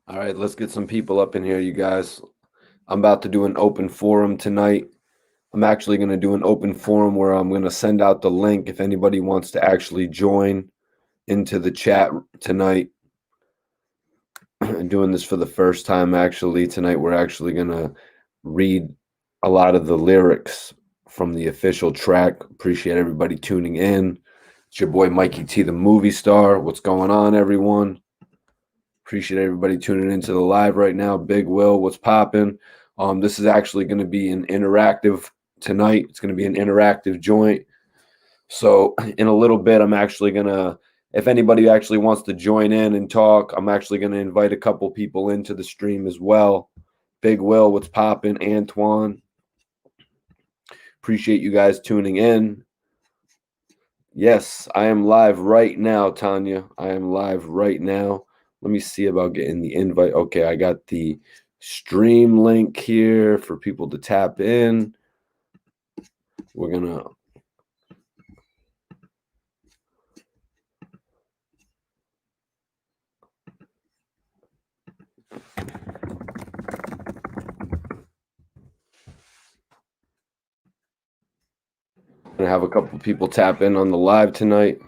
All right, let's get some people up in here, you guys. I'm about to do an open forum tonight. I'm actually going to do an open forum where I'm going to send out the link if anybody wants to actually join into the chat tonight. I'm doing this for the first time actually tonight. We're actually going to read a lot of the lyrics from the official track. Appreciate everybody tuning in. It's your boy Mikey T, the movie star. What's going on, everyone? Appreciate everybody tuning into the live right now. Big Will, what's popping? This is actually going to be an interactive tonight. It's going to be an interactive joint. So in a little bit, I'm actually going to, if anybody actually wants to join in and talk, I'm actually going to invite a couple people into the stream as well. Big Will, what's popping? Antoine. Appreciate you guys tuning in. Yes, I am live right now, Tanya. I am live right now. Let me see about getting the invite. Okay, I got the stream link here for people to tap in. We're gonna have a couple people tap in on the live tonight.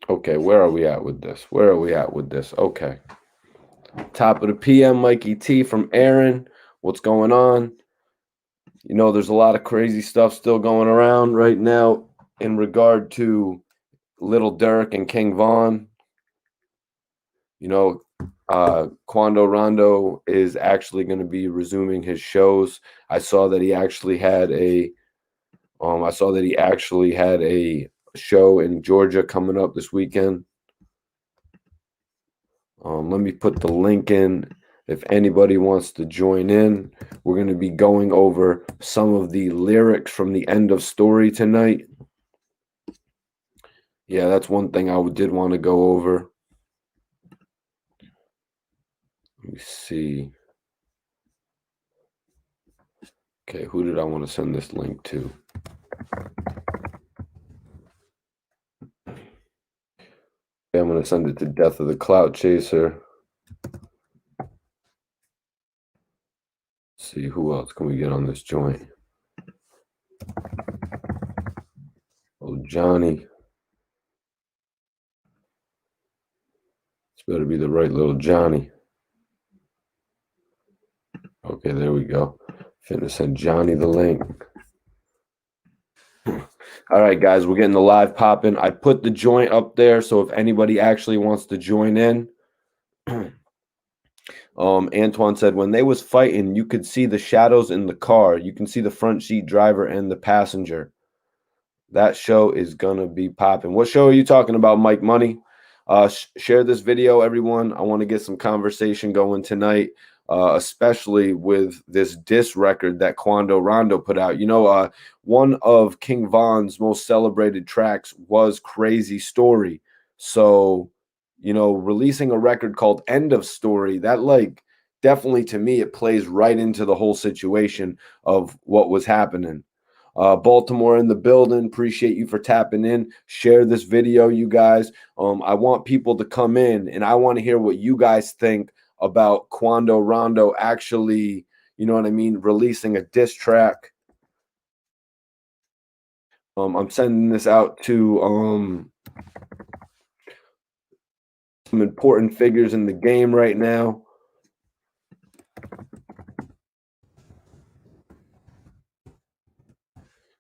Okay, where are we at with this? Where are we at with this? Okay. Top of the PM, Mikey T from Aaron. What's going on? You know, there's a lot of crazy stuff still going around right now in regard to Little Durk and King Von. You know, Quando Rondo is actually going to be resuming his shows. I saw that he actually had a show in Georgia coming up this weekend. Let me put the link in if anybody wants to join in. We're going to be going over some of the lyrics from the end of story tonight. Yeah, that's one thing I did want to go over. Let me see. Okay, who did I want to send this link to? I'm going to send it to Death of the Clout Chaser. Let's see, who else can we get on this joint? Oh, Johnny. This better be the right little Johnny. Okay, there we go. Finna send Johnny the link. All right, guys, we're getting the live popping. I put the joint up there, so if anybody actually wants to join in. Antoine said when they was fighting, you could see the shadows in the car. You can see the front seat driver and the passenger. That show is gonna be popping. What show are you talking about, Mike Money? Share this video, everyone. I want to get some conversation going tonight, especially with this diss record that Quando Rondo put out. You know, one of King Von's most celebrated tracks was Crazy Story. So, you know, releasing a record called End of Story, that like definitely to me, it plays right into the whole situation of what was happening. Baltimore in the building. Appreciate you for tapping in. Share this video, you guys. I want people to come in and I want to hear what you guys think about Quando Rondo actually, you know what I mean, releasing a diss track. I'm sending this out to some important figures in the game right now.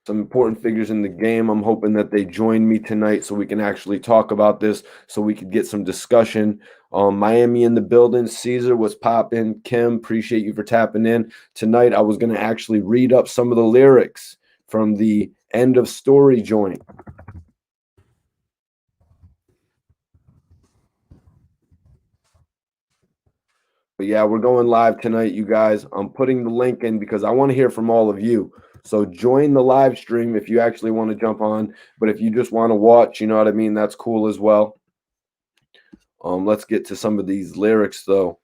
Some important figures in the game. I'm hoping that they join me tonight so we can actually talk about this, so we could get some discussion. Miami in the building. Caesar was popping. Kim, appreciate you for tapping in. Tonight, I was going to actually read up some of the lyrics from the End of Story joint. But yeah, we're going live tonight, you guys. I'm putting the link in because I want to hear from all of you. So join the live stream if you actually want to jump on. But if you just want to watch, you know what I mean, that's cool as well. Let's get to some of these lyrics, though.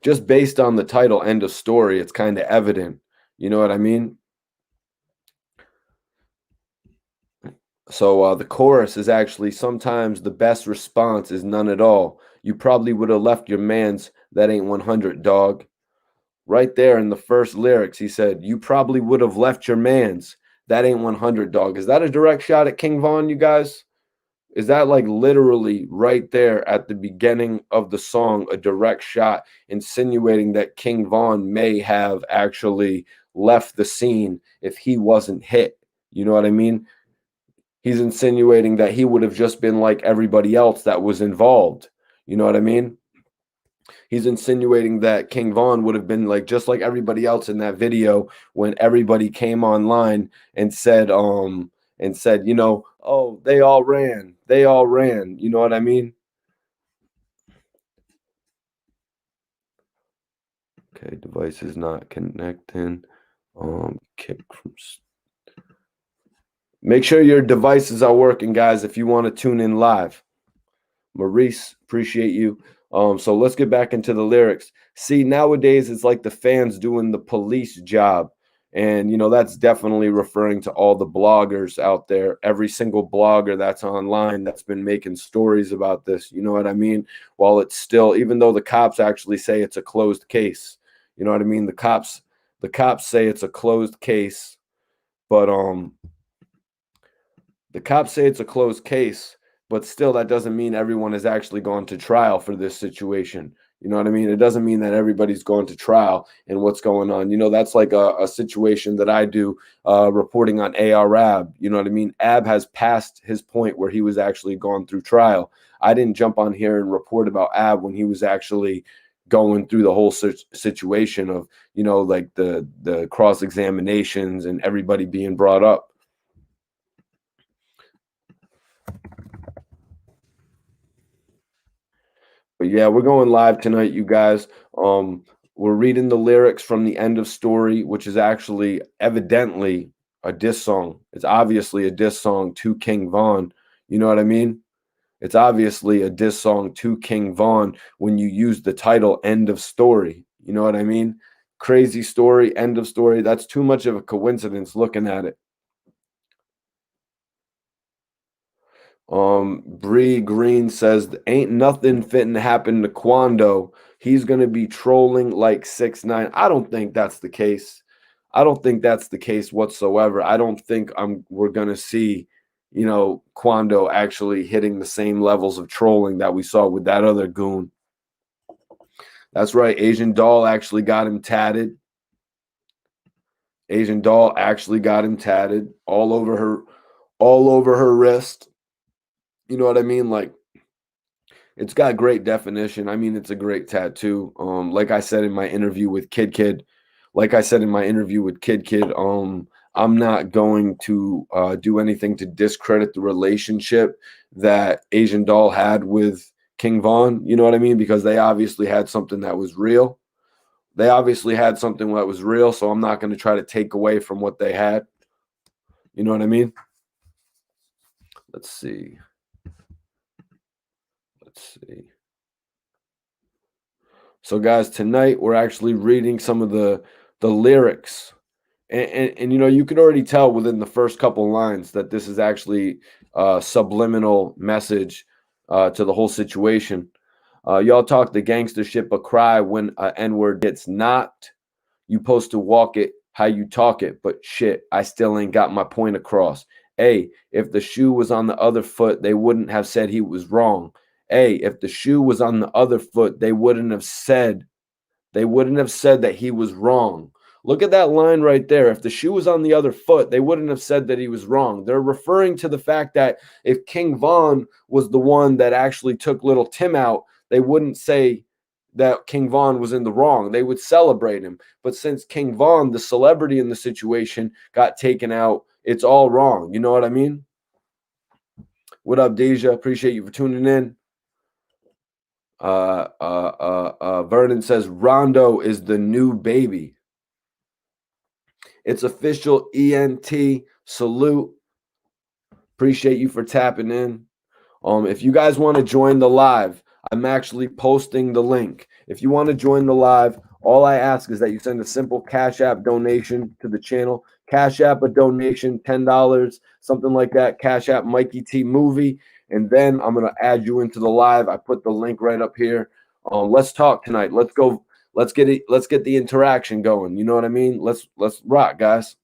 Just based on the title, End of Story, it's kind of evident. You know what I mean? So the chorus is actually sometimes the best response is none at all. You probably would have left your mans. That ain't 100, dog. Right there in the first lyrics, he said, "You probably would have left your mans. That ain't 100, dog." Is that a direct shot at King Von, you guys? Is that like literally right there at the beginning of the song, a direct shot insinuating that King Von may have actually left the scene if he wasn't hit? You know what I mean? He's insinuating that he would have just been like everybody else that was involved. You know what I mean? He's insinuating that King Von would have been like just like everybody else in that video when everybody came online and said, you know, oh, they all ran. They all ran. You know what I mean? Okay, device is not connecting. Kick from Make sure your devices are working, guys, if you want to tune in live. Maurice, appreciate you. So let's get back into the lyrics. See, nowadays it's like the fans doing the police job. And, you know, that's definitely referring to all the bloggers out there, every single blogger that's online that's been making stories about this. You know what I mean? While it's still, even though the cops actually say it's a closed case, you know what I mean? The cops say it's a closed case, but the cops say it's a closed case, but still, that doesn't mean everyone has actually gone to trial for this situation. You know what I mean? It doesn't mean that everybody's gone to trial and what's going on. You know, that's like a situation that I do reporting on AR-AB. You know what I mean? AB has passed his point where he was actually gone through trial. I didn't jump on here and report about AB when he was actually going through the whole situation of, you know, like the cross examinations and everybody being brought up. But yeah, we're going live tonight, you guys. We're reading the lyrics from the end of story, which is actually evidently a diss song. It's obviously a diss song to King Von. You know what I mean? It's obviously a diss song to King Von when you use the title "End of Story." You know what I mean? Crazy story, end of story. That's too much of a coincidence looking at it. Bree Green says ain't nothing fitting to happen to Quando. He's gonna be trolling like 6ix9ine. I don't think that's the case. I don't think that's the case whatsoever. I don't think we're gonna see, you know, Quando actually hitting the same levels of trolling that we saw with that other goon. That's right. Asian Doll actually got him tatted. Asian Doll actually got him tatted all over her wrist. You know what I mean? Like it's got great definition. I mean, it's a great tattoo. Like I said in my interview with like I said in my interview with Kid, I'm not going to do anything to discredit the relationship that Asian Doll had with King Von. You know what I mean? Because they obviously had something that was real. They obviously had something that was real, so I'm not going to try to take away from what they had. You know what I mean? Let's see. Let's see. So, guys, tonight we're actually reading some of the lyrics, and you know you could already tell within the first couple lines that this is actually a subliminal message to the whole situation. Y'all talk the gangster shit, but cry when a N word gets knocked. You supposed to walk it how you talk it, but shit, I still ain't got my point across. Hey, if the shoe was on the other foot, they wouldn't have said he was wrong. Hey, if the shoe was on the other foot, they wouldn't have said that he was wrong. Look at that line right there. If the shoe was on the other foot, they wouldn't have said that he was wrong. They're referring to the fact that if King Von was the one that actually took little Tim out, they wouldn't say that King Von was in the wrong. They would celebrate him. But since King Von, the celebrity in the situation, got taken out, it's all wrong. You know what I mean? What up, Deja? Appreciate you for tuning in. Vernon says Rondo is the new baby. It's official. ENT salute. Appreciate you for tapping in. If you guys want to join the live, I'm actually posting the link. If you want to join the live, all I ask is that you send a simple Cash App donation to the channel. Cash App a donation, $10, something like that. Cash App Mikey T Movie, and then I'm gonna add you into the live. I put the link right up here. Let's talk tonight. Let's go. Let's get it. Let's get the interaction going. You know what I mean? Let's rock, guys.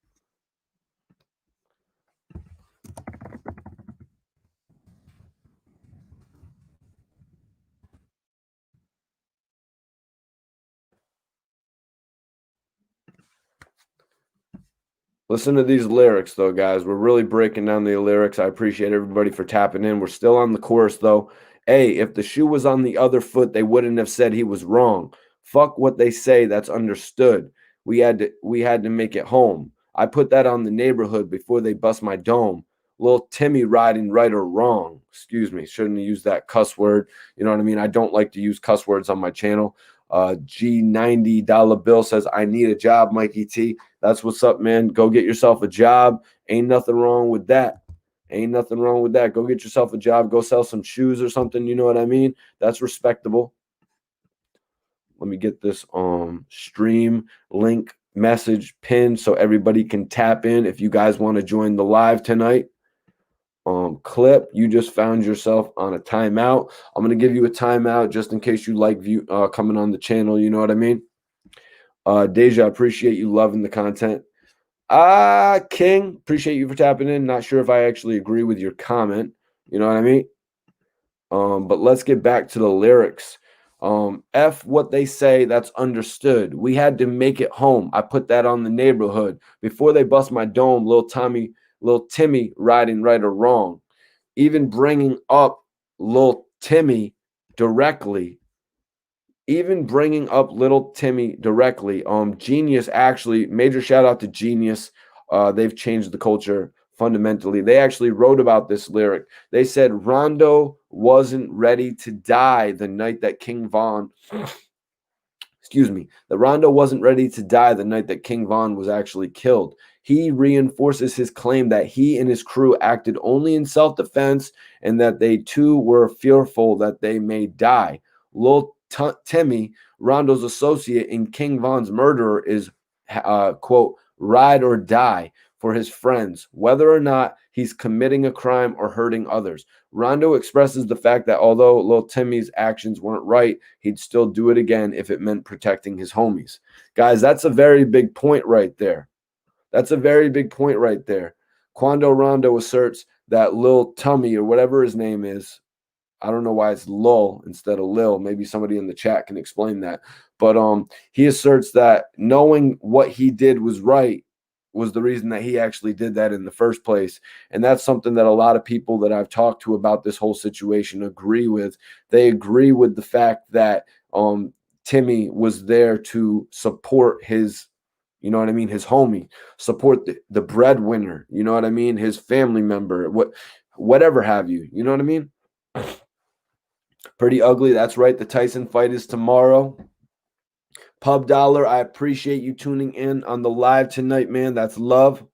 Listen to these lyrics, though, guys. We're really breaking down the lyrics. I appreciate everybody for tapping in. We're still on the chorus, though. Hey, if the shoe was on the other foot, they wouldn't have said he was wrong. Fuck what they say, that's understood. We had to make it home. I put that on the neighborhood before they bust my dome. Little Timmy riding right or wrong. Excuse me, shouldn't have used that cuss word. You know what I mean? I don't like to use cuss words on my channel. G90 bill says, I need a job, Mikey T. That's what's up, man. Go get yourself a job. Ain't nothing wrong with that. Ain't nothing wrong with that. Go get yourself a job. Go sell some shoes or something. You know what I mean? That's respectable. Let me get this stream link message pinned so everybody can tap in if you guys want to join the live tonight. Clip, you just found yourself on a timeout. I'm going to give you a timeout just in case you like coming on the channel. You know what I mean? Deja, appreciate you loving the content. King, appreciate you for tapping in. Not sure if I actually agree with your comment. You know what I mean? But let's get back to the lyrics. F what they say, that's understood. We had to make it home. I put that on the neighborhood. Before they bust my dome, little Timmy riding right or wrong. Even bringing up little Timmy directly. Genius, actually, major shout out to Genius. They've changed the culture fundamentally. They actually wrote about this lyric. They said Rondo wasn't ready to die the night that King Von that Rondo wasn't ready to die the night that King Von was actually killed. He reinforces his claim that he and his crew acted only in self-defense and that they too were fearful that they may die. Lil Timmy, Rondo's associate in King Von's murderer, is, quote, ride or die for his friends, whether or not he's committing a crime or hurting others. Rondo expresses the fact that although Lil Timmy's actions weren't right, he'd still do it again if it meant protecting his homies. Guys, that's a very big point right there. That's a very big point right there. Quando Rondo asserts that Lil Tummy, or whatever his name is, I don't know why it's Lul instead of Lil. Maybe somebody in the chat can explain that. But he asserts that knowing what he did was right was the reason that he actually did that in the first place. And that's something that a lot of people that I've talked to about this whole situation agree with. They agree with the fact that Timmy was there to support his, you know what I mean, his homie, support the breadwinner, you know what I mean, his family member, whatever have you, you know what I mean? Pretty ugly. That's right. The Tyson fight is tomorrow. Pub Dollar, I appreciate you tuning in on the live tonight, man. That's love.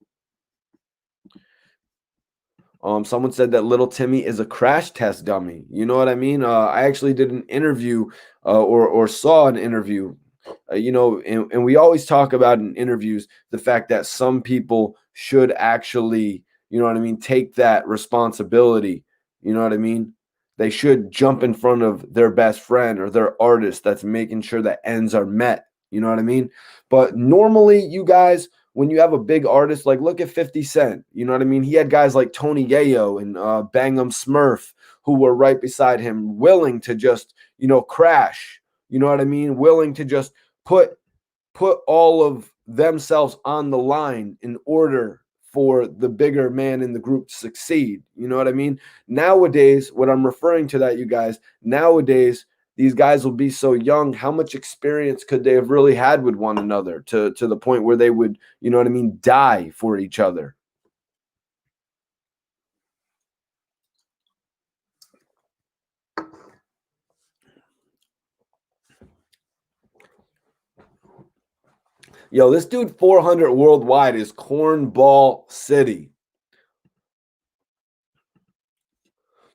Someone said that little Timmy is a crash test dummy. You know what I mean? I actually did an interview or saw an interview, and we always talk about in interviews the fact that some people should actually, you know what I mean, take that responsibility. You know what I mean? They should jump in front of their best friend or their artist that's making sure that ends are met. You know what I mean? But normally, you guys, when you have a big artist, like look at 50 Cent, you know what I mean? He had guys like Tony Yayo and Bangum Smurf who were right beside him, willing to just, crash. You know what I mean? Willing to just put all of themselves on the line in order for the bigger man in the group to succeed. You know what I mean? Nowadays, what I'm referring to that, you guys, nowadays, these guys will be so young. How much experience could they have really had with one another to the point where they would, you know what I mean, die for each other? Yo, this dude 400 worldwide is Cornball City.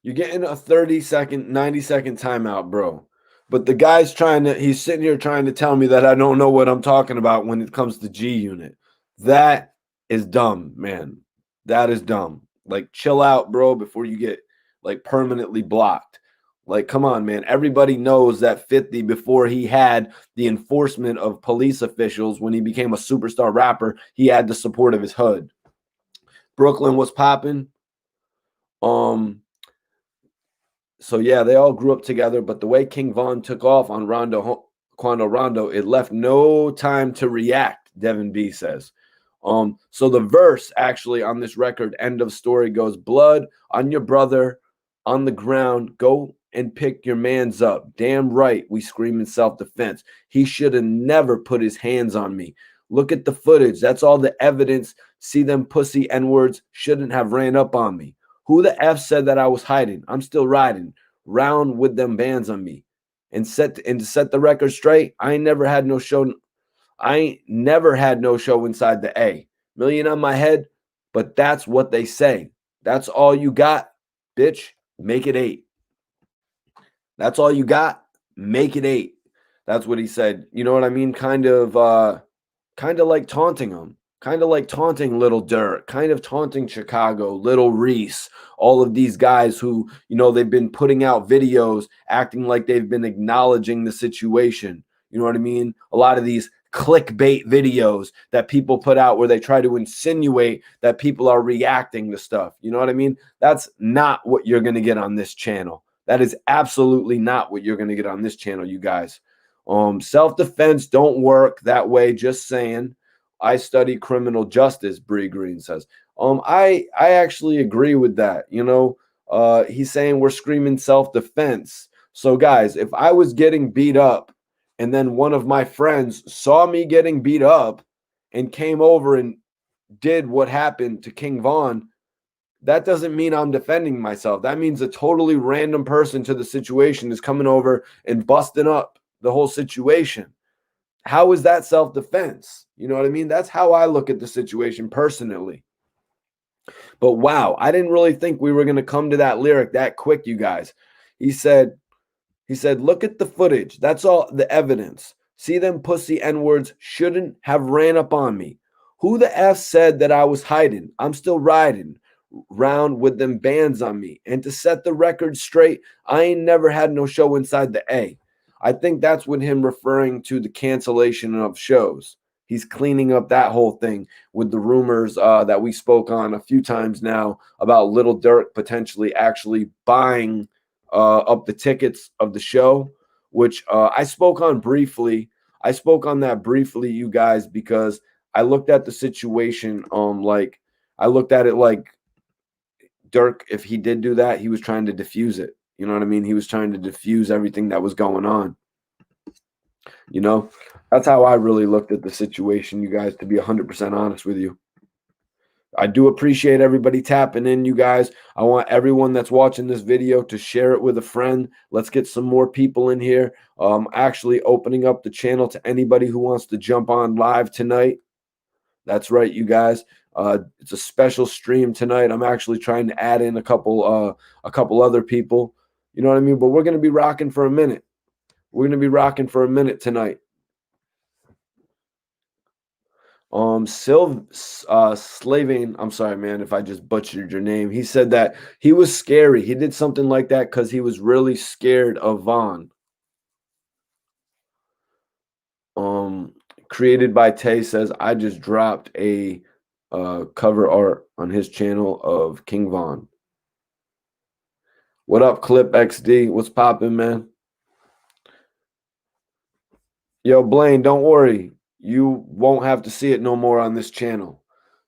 You're getting a 30-second, 90-second timeout, bro. But the guy's he's sitting here trying to tell me that I don't know what I'm talking about when it comes to G Unit. That is dumb, man. That is dumb. Like, chill out, bro, before you get like permanently blocked. Like, come on, man. Everybody knows that 50, before he had the enforcement of police officials, when he became a superstar rapper, he had the support of his hood. Brooklyn was popping. So yeah, they all grew up together, but the way King Von took off on Quando Rondo, it left no time to react, Devin B says. So the verse actually on this record, end of story, goes, blood on your brother, on the ground, go and pick your mans up. Damn right, we scream in self-defense. He should have never put his hands on me. Look at the footage. That's all the evidence. See them pussy N-words shouldn't have ran up on me. Who the F said that I was hiding? I'm still riding round with them bands on me. And to set the record straight, I ain't never had no show inside the A. Million on my head, but that's what they say. That's all you got, bitch. Make it 8. That's all you got. Make it 8. That's what he said. You know what I mean? Kind of like taunting him. Kind of like taunting Little Durk, kind of taunting Chicago, Little Reese, all of these guys who, you know, they've been putting out videos acting like they've been acknowledging the situation. You know what I mean? A lot of these clickbait videos that people put out where they try to insinuate that people are reacting to stuff. You know what I mean? That's not what you're going to get on this channel. That is absolutely not what you're going to get on this channel, you guys. Self-defense don't work that way, just saying. I study criminal justice, Bree Green says. I actually agree with that. You know, he's saying we're screaming self-defense. So guys, if I was getting beat up and then one of my friends saw me getting beat up and came over and did what happened to King Von, that doesn't mean I'm defending myself. That means a totally random person to the situation is coming over and busting up the whole situation. How is that self-defense? You know what I mean? That's how I look at the situation personally. But wow, I didn't really think we were going to come to that lyric that quick, you guys. He said, look at the footage. That's all the evidence. See them pussy N-words shouldn't have ran up on me. Who the F said that I was hiding? I'm still riding round with them bands on me. And to set the record straight, I ain't never had no show inside the A. I think that's with him referring to the cancellation of shows. He's cleaning up that whole thing with the rumors that we spoke on a few times now about Little Durk potentially actually buying up the tickets of the show, which I spoke on briefly. I spoke on that briefly, you guys, because I looked at the situation like I looked at it like Durk, if he did do that, he was trying to diffuse it. You know what I mean? He was trying to diffuse everything that was going on. You know, that's how I really looked at the situation, you guys, to be 100% honest with you. I do appreciate everybody tapping in, you guys. I want everyone that's watching this video to share it with a friend. Let's get some more people in here. Actually opening up the channel to anybody who wants to jump on live tonight. That's right, you guys. It's a special stream tonight. I'm actually trying to add in a couple other people. You know what I mean? But we're going to be rocking for a minute. We're going to be rocking for a minute tonight. Slaving, I'm sorry, man, if I just butchered your name. He said that he was scary. He did something like that because he was really scared of Von. Created by Tay says, I just dropped a cover art on his channel of King Von. What up, Clip XD? What's poppin', man? Yo, Blaine, don't worry. You won't have to see it no more on this channel.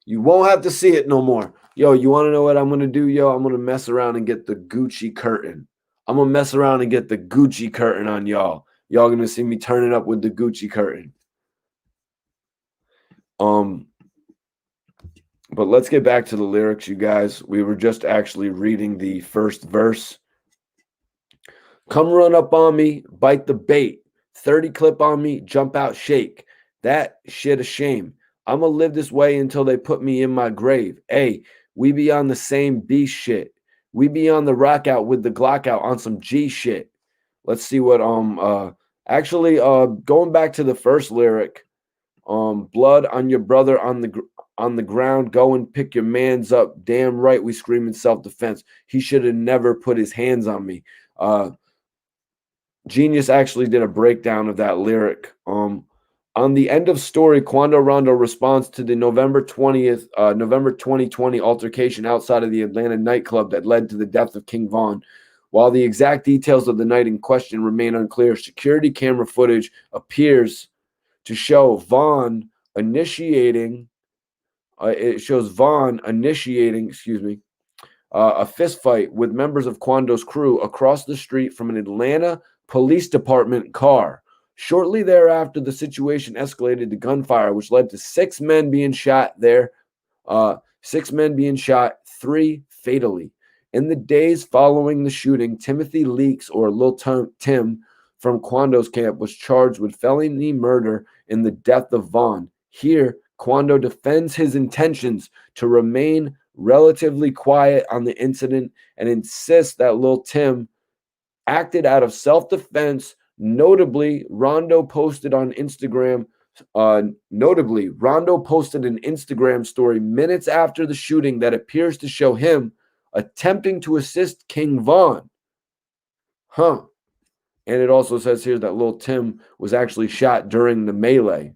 You won't have to see it no more. Yo, you want to know what I'm going to do, yo? I'm going to mess around and get the Gucci curtain. I'm going to mess around and get the Gucci curtain on y'all. Y'all going to see me turn it up with the Gucci curtain. But let's get back to the lyrics, you guys. We were just actually reading the first verse. Come run up on me, bite the bait. 30 clip on me, jump out, shake. That shit a shame. I'ma live this way until they put me in my grave. Hey, we be on the same B shit. We be on the rock out with the Glock out on some G shit. Let's see what actually going back to the first lyric, blood on your brother on the on the ground. Go and pick your mans up. Damn right, we scream in self-defense. He should have never put his hands on me. Genius actually did a breakdown of that lyric. On the end of story, Quando Rondo responds to the November 2020 altercation outside of the Atlanta nightclub that led to the death of King Von. While the exact details of the night in question remain unclear, security camera footage appears to show Von initiating. It shows Von initiating, a fist fight with members of Quando's crew across the street from an Atlanta Police Department car. Shortly thereafter, the situation escalated to gunfire, which led to 6 men being shot there. 6 men being shot, 3 fatally. In the days following the shooting, Timothy Leaks, or Lil Tim, from Quando's camp, was charged with felony murder in the death of Vaughn. Here, Quando defends his intentions to remain relatively quiet on the incident and insists that Lil Tim acted out of self-defense. Notably, Rondo posted an Instagram story minutes after the shooting that appears to show him attempting to assist King Von. And it also says here that Lil Tim was actually shot during the melee.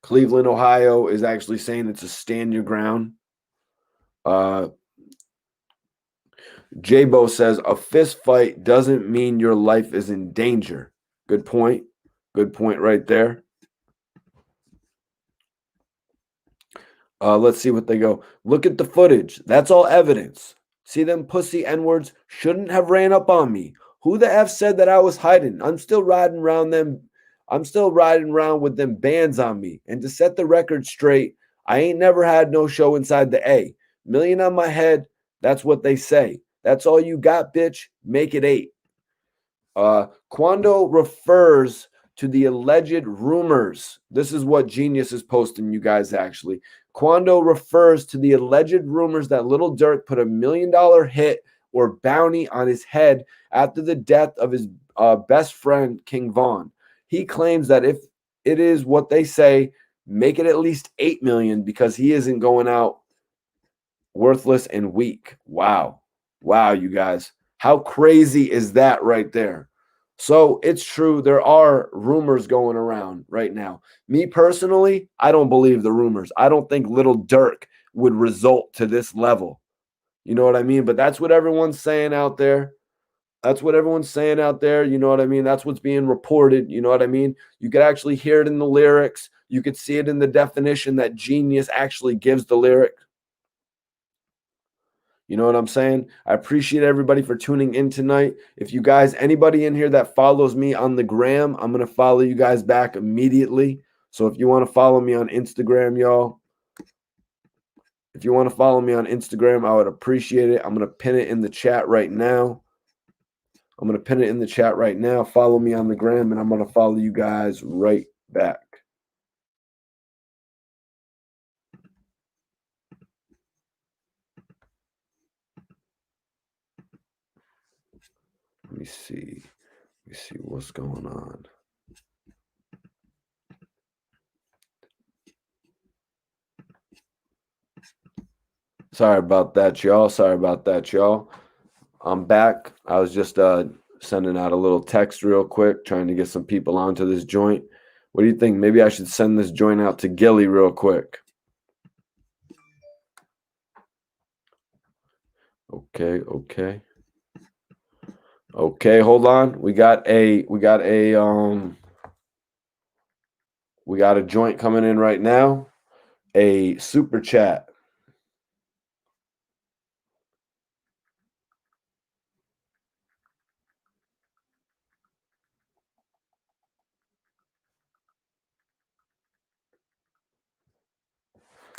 Cleveland, Ohio is actually saying it's a stand your ground. J-Bo says a fist fight doesn't mean your life is in danger. Good point. Good point right there. Let's see what they go. Look at the footage. That's all evidence. See them pussy N-words? Shouldn't have ran up on me. Who the F said that I was hiding? I'm still riding around with them bands on me. And to set the record straight, I ain't never had no show inside the A. Million on my head. That's what they say. That's all you got, bitch. Make it 8. Quando refers to the alleged rumors. This is what Genius is posting, you guys, actually. Quando refers to the alleged rumors that Little Durk put $1 million hit or bounty on his head after the death of his best friend, King Von. He claims that if it is what they say, make it at least $8 million because he isn't going out worthless and weak. Wow, you guys. How crazy is that right there? So it's true. There are rumors going around right now. Me personally, I don't believe the rumors. I don't think Little Durk would result to this level. You know what I mean? But that's what everyone's saying out there. You know what I mean? That's what's being reported. You know what I mean? You could actually hear it in the lyrics. You could see it in the definition that Genius actually gives the lyric. You know what I'm saying? I appreciate everybody for tuning in tonight. If you guys, anybody in here that follows me on the gram, I'm going to follow you guys back immediately. So if you want to follow me on Instagram, y'all, I would appreciate it. I'm going to pin it in the chat right now. Follow me on the gram, and I'm going to follow you guys right back. Let me see what's going on. Sorry about that, y'all. I'm back. I was just sending out a little text real quick, trying to get some people onto this joint. What do you think? Maybe I should send this joint out to Gilly real quick. Okay. Okay, hold on. We got a joint coming in right now. A super chat.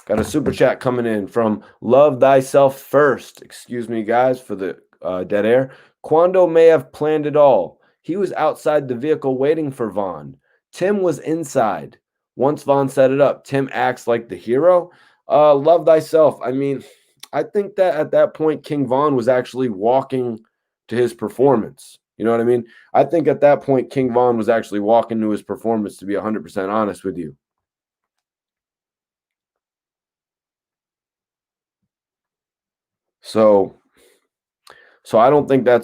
Got a super chat coming in from Love Thyself First. Excuse me, guys, for the dead air. Quando may have planned it all. He was outside the vehicle waiting for Vaughn. Tim was inside. Once Vaughn set it up, Tim acts like the hero. Love Thyself. I mean, I think that at that point, King Vaughn was actually walking to his performance. You know what I mean? I think at that point, King Vaughn was actually walking to his performance, to be 100% honest with you. So I don't think I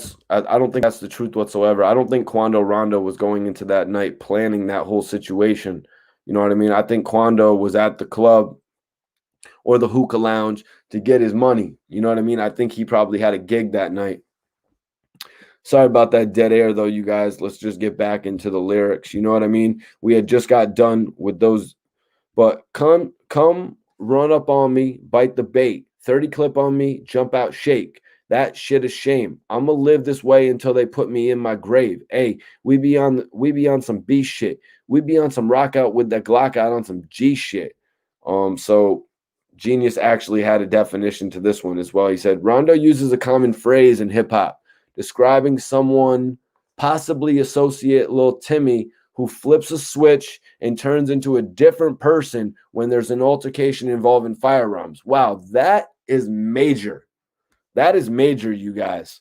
don't think that's the truth whatsoever. I don't think Quando Rondo was going into that night planning that whole situation. You know what I mean? I think Quando was at the club or the hookah lounge to get his money. You know what I mean? I think he probably had a gig that night. Sorry about that dead air, though, you guys. Let's just get back into the lyrics. You know what I mean? We had just got done with those, but come run up on me, bite the bait. 30 clip on me, jump out, shake. That shit is shame. I'ma live this way until they put me in my grave. Hey, we be on some B shit. We be on some rock out with that Glock out on some G shit. So Genius actually had a definition to this one as well. He said Rondo uses a common phrase in hip hop describing someone, possibly associate Lil Timmy, who flips a switch and turns into a different person when there's an altercation involving firearms. Wow, that is major. That is major, you guys.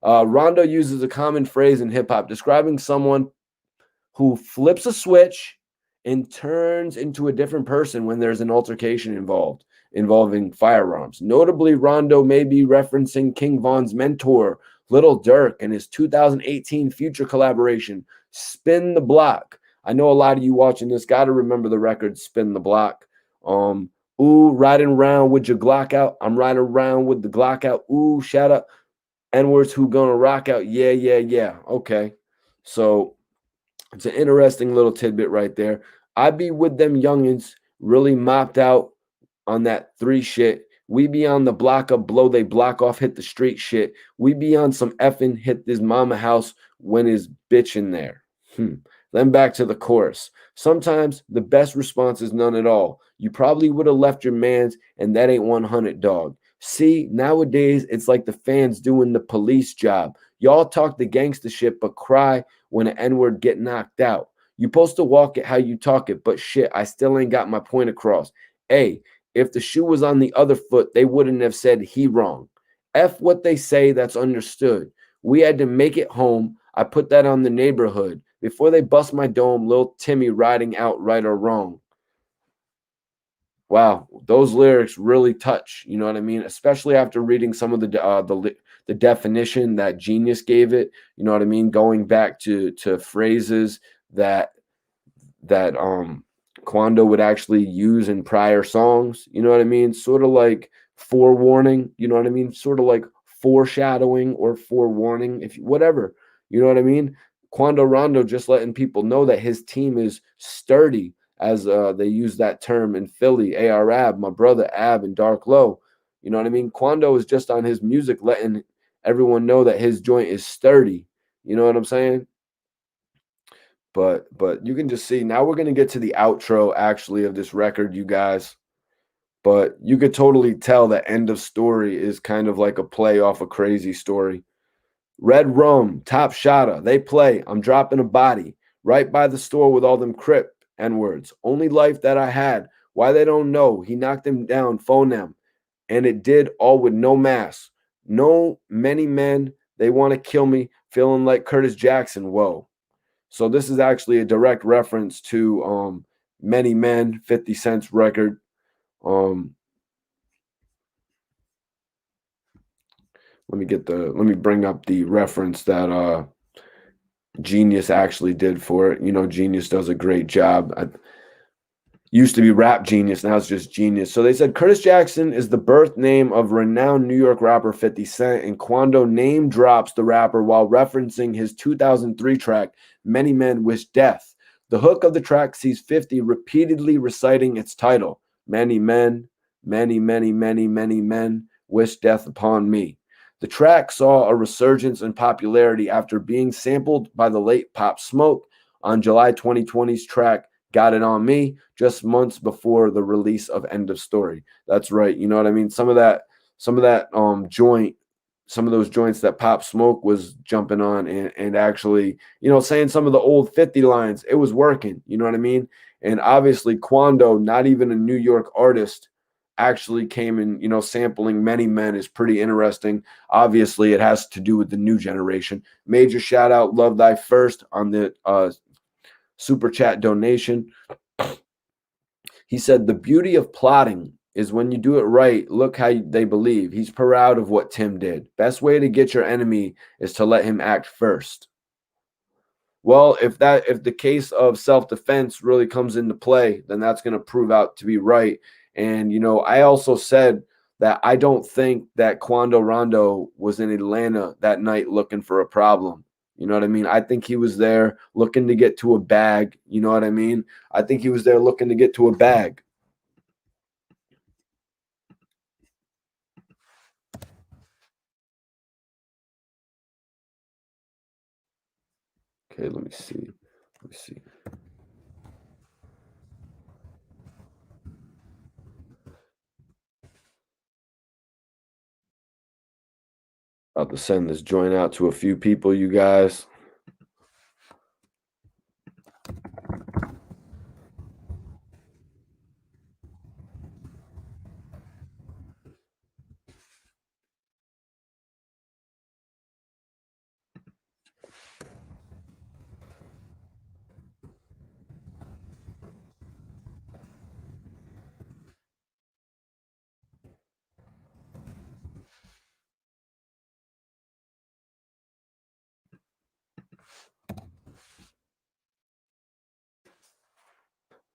Rondo uses a common phrase in hip hop describing someone who flips a switch and turns into a different person when there's an altercation involving firearms. Notably, Rondo may be referencing King Von's mentor, Little Durk, and his 2018 future collaboration, Spin the Block. I know a lot of you watching this got to remember the record Spin the Block. Ooh, riding around with your Glock out. I'm riding around with the Glock out. Ooh, shout out N-words who gonna rock out. Yeah, yeah, yeah. Okay. So it's an interesting little tidbit right there. I be with them youngins really mopped out on that 3 shit. We be on the block up, blow they block off, hit the street shit. We be on some effing hit this mama house when is bitch in there. Then back to the chorus. Sometimes the best response is none at all. You probably would have left your mans, and that ain't 100, dog. See, nowadays it's like the fans doing the police job. Y'all talk the gangster shit, but cry when an N-word get knocked out. You supposed to walk it how you talk it, but shit, I still ain't got my point across. Hey, if the shoe was on the other foot, they wouldn't have said he wrong. F what they say, that's understood. We had to make it home. I put that on the neighborhood. Before they bust my dome, little Timmy riding out right or wrong. Wow, those lyrics really touch. You know what I mean? Especially after reading some of the definition that Genius gave it. You know what I mean? Going back to phrases that Quando would actually use in prior songs. You know what I mean? Sort of like forewarning. You know what I mean? Sort of like foreshadowing or forewarning, if whatever. You know what I mean? Quando Rondo just letting people know that his team is sturdy, as they use that term in Philly. AR Ab, my brother Ab, and Dark Low. You know what I mean? Quando is just on his music letting everyone know that his joint is sturdy. You know what I'm saying? But you can just see now we're gonna get to the outro actually of this record, you guys. But you could totally tell that End of Story is kind of like a play off a Crazy Story. Red Rum, Top Shotta, they play. I'm dropping a body right by the store with all them Crip N-words. Only life that I had. Why they don't know? He knocked them down, phone them. And it did all with no mask. No many men, they want to kill me, feeling like Curtis Jackson. Whoa. So this is actually a direct reference to Many Men, 50 Cent's record. Let me bring up the reference that Genius actually did for it. You know, Genius does a great job. Used to be Rap Genius, now it's just Genius. So they said Curtis Jackson is the birth name of renowned New York rapper 50 Cent, and Quando name drops the rapper while referencing his 2003 track, Many Men Wish Death. The hook of the track sees 50 repeatedly reciting its title, Many Men, many, many, many, many men wish death upon me. The track saw a resurgence in popularity after being sampled by the late Pop Smoke on July 2020's track Got It On Me, just months before the release of End of Story. That's right. You know what I mean? Some of that joint, some of those joints that Pop Smoke was jumping on and actually, you know, saying some of the old 50 lines, it was working. You know what I mean? And obviously Quando, not even a New York artist, actually came in, you know, sampling Many Men is pretty interesting. Obviously, it has to do with the new generation. Major shout out, Love Thy First on the super chat donation. He said, the beauty of plotting is when you do it right, look how they believe. He's proud of what Tim did. Best way to get your enemy is to let him act first. Well, if the case of self-defense really comes into play, then that's going to prove out to be right. And I also said that I don't think that Quando Rondo was in Atlanta that night looking for a problem. You know what I mean? I think he was there looking to get to a bag. You know what I mean? I think he was there looking to get to a bag. Okay, let me see. Let me see. About to send this joint out to a few people, you guys.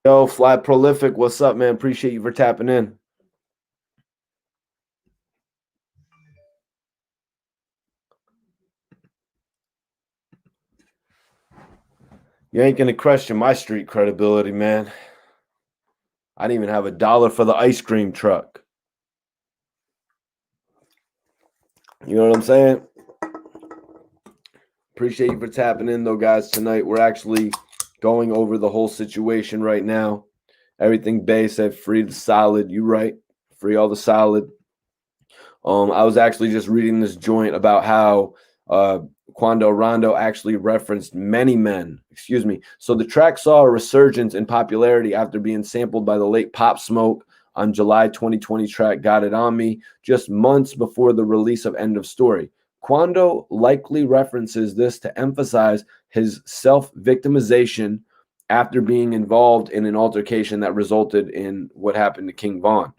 Yo, Fly Prolific, what's up, man? Appreciate you for tapping in. You ain't gonna question my street credibility, man. I didn't even have $1 for the ice cream truck. You know what I'm saying? Appreciate you for tapping in, though, guys. Tonight we're actually going over the whole situation right now. Everything Bay said, free the solid. You right, free all the solid. I was actually just reading this joint about how Quando Rondo actually referenced many men. Excuse me. So the track saw a resurgence in popularity after being sampled by the late Pop Smoke on July 2020 track Got It On Me, just months before the release of End of Story. Quando likely references this to emphasize his self-victimization after being involved in an altercation that resulted in what happened to King Von.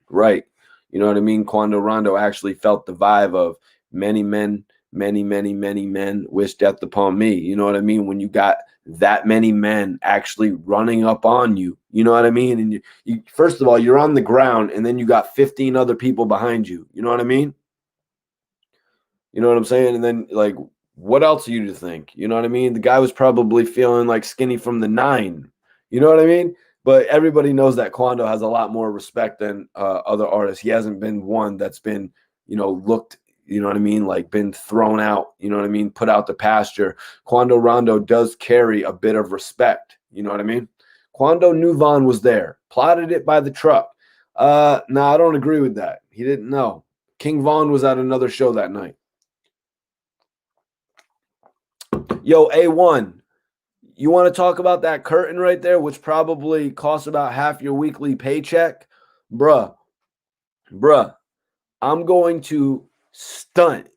Right. You know what I mean? Quando Rondo actually felt the vibe of many men, many, many, many men wish death upon me. You know what I mean? When you got that many men actually running up on you, you know what I mean? And you first of all, you're on the ground and then you got 15 other people behind you. You know what I mean? You know what I'm saying? And then, like, what else are you to think? You know what I mean? The guy was probably feeling like Skinny from the Nine. You know what I mean? But everybody knows that Quando has a lot more respect than other artists. He hasn't been one that's been, looked, you know what I mean, like been thrown out, you know what I mean, put out the pasture. Quando Rondo does carry a bit of respect. You know what I mean? Quando knew Von was there, plotted it by the truck. No, I don't agree with that. He didn't know. King Von was at another show that night. Yo, A1, you want to talk about that curtain right there, which probably costs about half your weekly paycheck? Bruh, I'm going to stunt.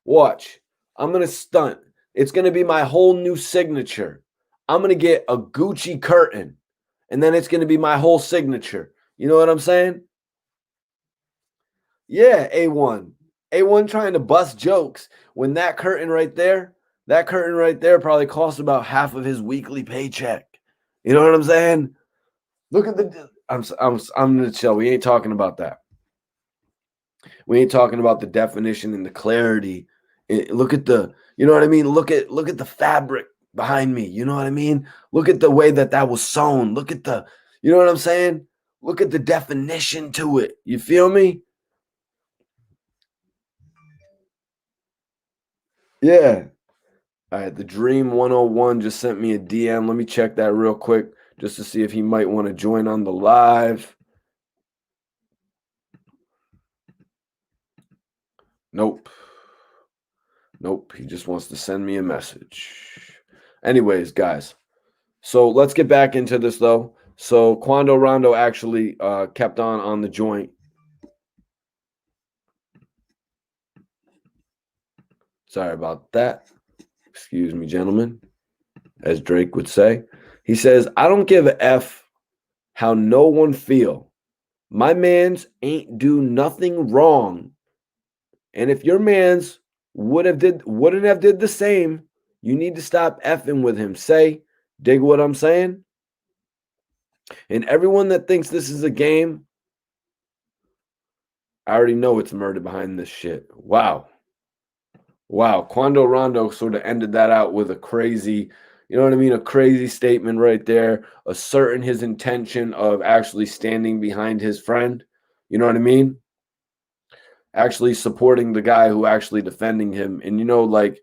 Watch. I'm going to stunt. It's going to be my whole new signature. I'm going to get a Gucci curtain, and then it's going to be my whole signature. You know what I'm saying? Yeah, A1. A1 trying to bust jokes when that curtain right there probably costs about half of his weekly paycheck. You know what I'm saying? Look at the I'm gonna chill. We ain't talking about that. We ain't talking about the definition and the clarity. Look at the, you know what I mean? Look at the fabric behind me. You know what I mean? Look at the way that was sewn. Look at the, you know what I'm saying? Look at the definition to it. You feel me? Yeah. All right, the Dream 101 just sent me a DM. Let me check that real quick just to see if he might want to join on the live. Nope. Nope, he just wants to send me a message. Anyways, guys, so let's get back into this, though. So Quando Rondo actually kept on the joint. Sorry about that. Excuse me, gentlemen, as Drake would say. He says, I don't give a F how no one feel. My mans ain't do nothing wrong. And if your mans wouldn't have did the same, you need to stop effing with him. Dig what I'm saying? And everyone that thinks this is a game, I already know it's murder behind this shit. Wow. Wow. Quando Rondo sort of ended that out with a crazy, you know what I mean? A crazy statement right there, asserting his intention of actually standing behind his friend. You know what I mean? Actually supporting the guy who actually defending him. And, like,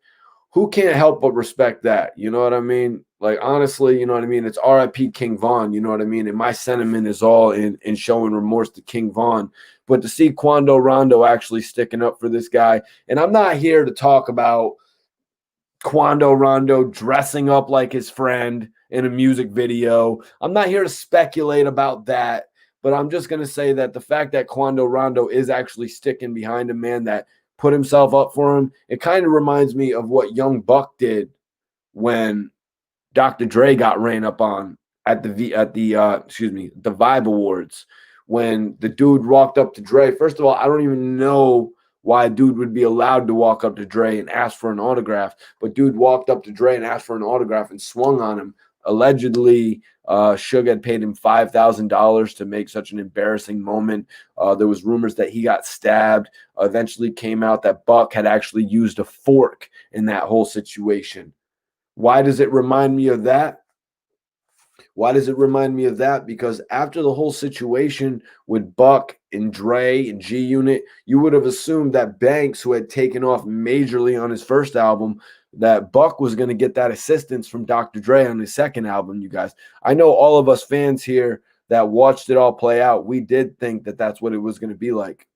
who can't help but respect that? You know what I mean? Like, honestly, you know what I mean? It's RIP King Von, you know what I mean? And my sentiment is all in showing remorse to King Von. But to see Quando Rondo actually sticking up for this guy, and I'm not here to talk about Quando Rondo dressing up like his friend in a music video. I'm not here to speculate about that, but I'm just going to say that the fact that Quando Rondo is actually sticking behind a man that put himself up for him, it kind of reminds me of what Young Buck did when Dr. Dre got ran up on the Vibe Awards when the dude walked up to Dre. First of all, I don't even know why a dude would be allowed to walk up to Dre and ask for an autograph, but dude walked up to Dre and asked for an autograph and swung on him. Allegedly, Suge had paid him $5,000 to make such an embarrassing moment. There was rumors that he got stabbed. Eventually came out that Buck had actually used a fork in that whole situation. Why does it remind me of that? Why does it remind me of that? Because after the whole situation with Buck and Dre and G Unit, you would have assumed that Banks, who had taken off majorly on his first album, that Buck was going to get that assistance from Dr. Dre on his second album, you guys. I know all of us fans here that watched it all play out, we did think that that's what it was going to be like.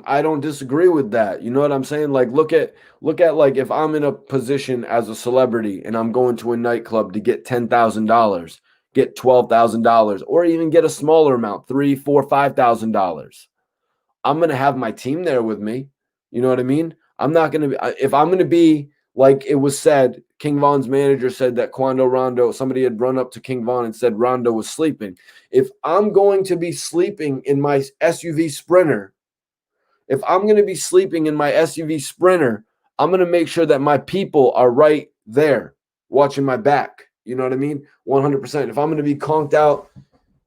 I don't disagree with that. You know what I'm saying? Like look at like if I'm in a position as a celebrity and I'm going to a nightclub to get $10,000, get $12,000, or even get a smaller amount, three, four, $5,000. I'm gonna have my team there with me. You know what I mean? I'm not gonna be if I'm gonna be like it was said, King Von's manager said that Quando Rondo, somebody had run up to King Von and said Rondo was sleeping. If I'm going to be sleeping in my SUV Sprinter, if I'm going to be sleeping in my SUV Sprinter, I'm going to make sure that my people are right there watching my back. You know what I mean? 100%. If I'm going to be conked out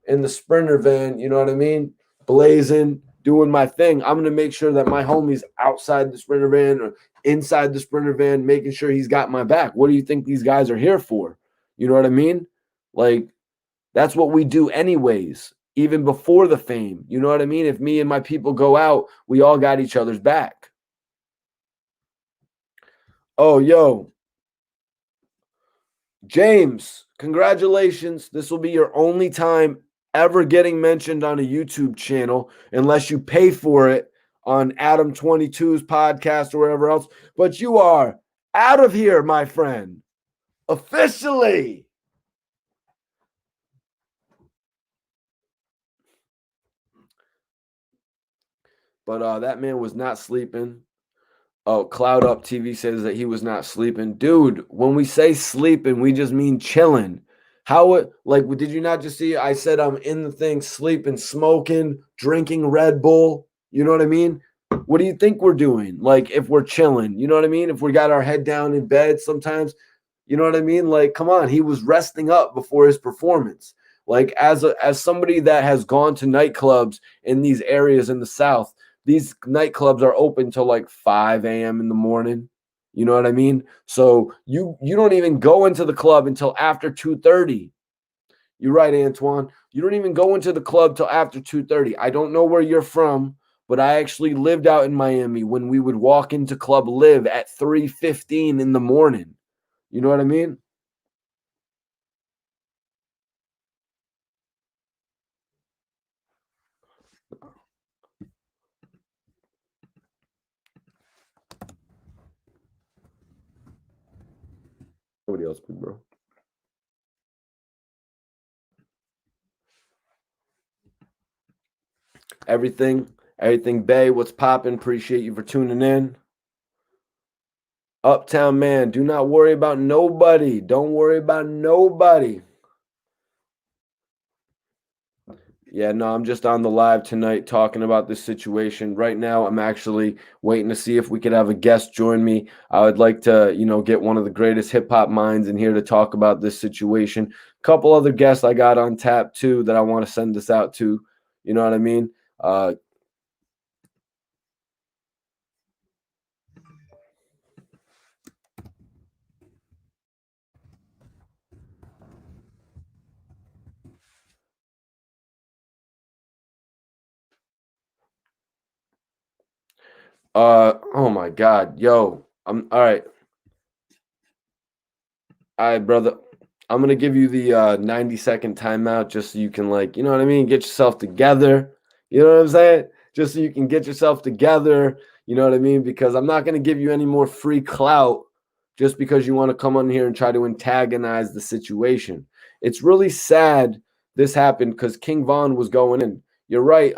in the Sprinter van, you know what I mean? Blazing, doing my thing, I'm going to make sure that my homie's outside the Sprinter van or inside the Sprinter van, making sure he's got my back. What do you think these guys are here for? You know what I mean? Like, that's what we do anyways, even before the fame. You know what I mean? If me and my people go out, we all got each other's back. Oh, yo, James, congratulations. This will be your only time ever getting mentioned on a YouTube channel unless you pay for it on Adam 22's podcast or wherever else. But you are out of here, my friend. Officially. But that man was not sleeping. Oh, Cloud Up TV says that he was not sleeping. Dude, when we say sleeping, we just mean chilling. How it like did you not just see I said I'm in the thing sleeping, smoking, drinking Red Bull? You know what I mean? What do you think we're doing? Like if we're chilling, you know what I mean? If we got our head down in bed sometimes, you know what I mean? Like come on, he was resting up before his performance. Like as somebody that has gone to nightclubs in these areas in the South, these nightclubs are open till like 5 a.m. in the morning. You know what I mean? So you don't even go into the club until after 2:30. You're right, Antoine. You don't even go into the club till after 2:30. I don't know where you're from, but I actually lived out in Miami when we would walk into Club Live at 3:15 in the morning. You know what I mean? Nobody else could, bro. Everything, everything, Bay. What's popping? Appreciate you for tuning in. Uptown man, do not worry about nobody. Don't worry about nobody. Yeah, no, I'm just on the live tonight talking about this situation. Right now, I'm actually waiting to see if we could have a guest join me. I would like to, get one of the greatest hip hop minds in here to talk about this situation. A couple other guests I got on tap too that I want to send this out to. You know what I mean? Uh, oh my God, yo, I'm all right. All right, brother. I'm gonna give you the 90-second timeout just so you can, like, you know what I mean, get yourself together. You know what I'm saying? Just so you can get yourself together. You know what I mean? Because I'm not gonna give you any more free clout just because you want to come on here and try to antagonize the situation. It's really sad this happened because King Von was going in. You're right,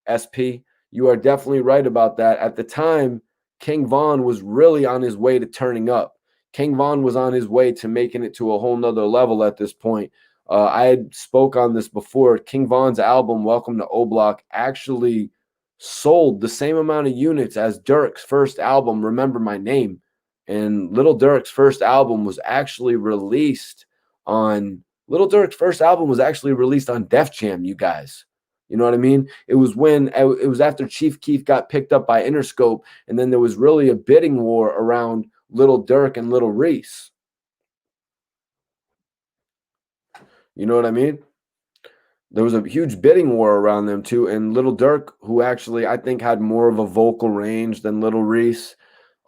SP. You are definitely right about that. At the time, King Von was really on his way to turning up. King Von was on his way to making it to a whole nother level at this point. I had spoke on this before. King Von's album, Welcome to O Block, actually sold the same amount of units as Durk's first album, Remember My Name. And Little Durk's first album was actually released on Def Jam, you guys. You know what I mean? It was after Chief Keef got picked up by Interscope, and then there was really a bidding war around Little Durk and Little Reese. You know what I mean? There was a huge bidding war around them too. And Little Durk, who actually I think had more of a vocal range than Little Reese.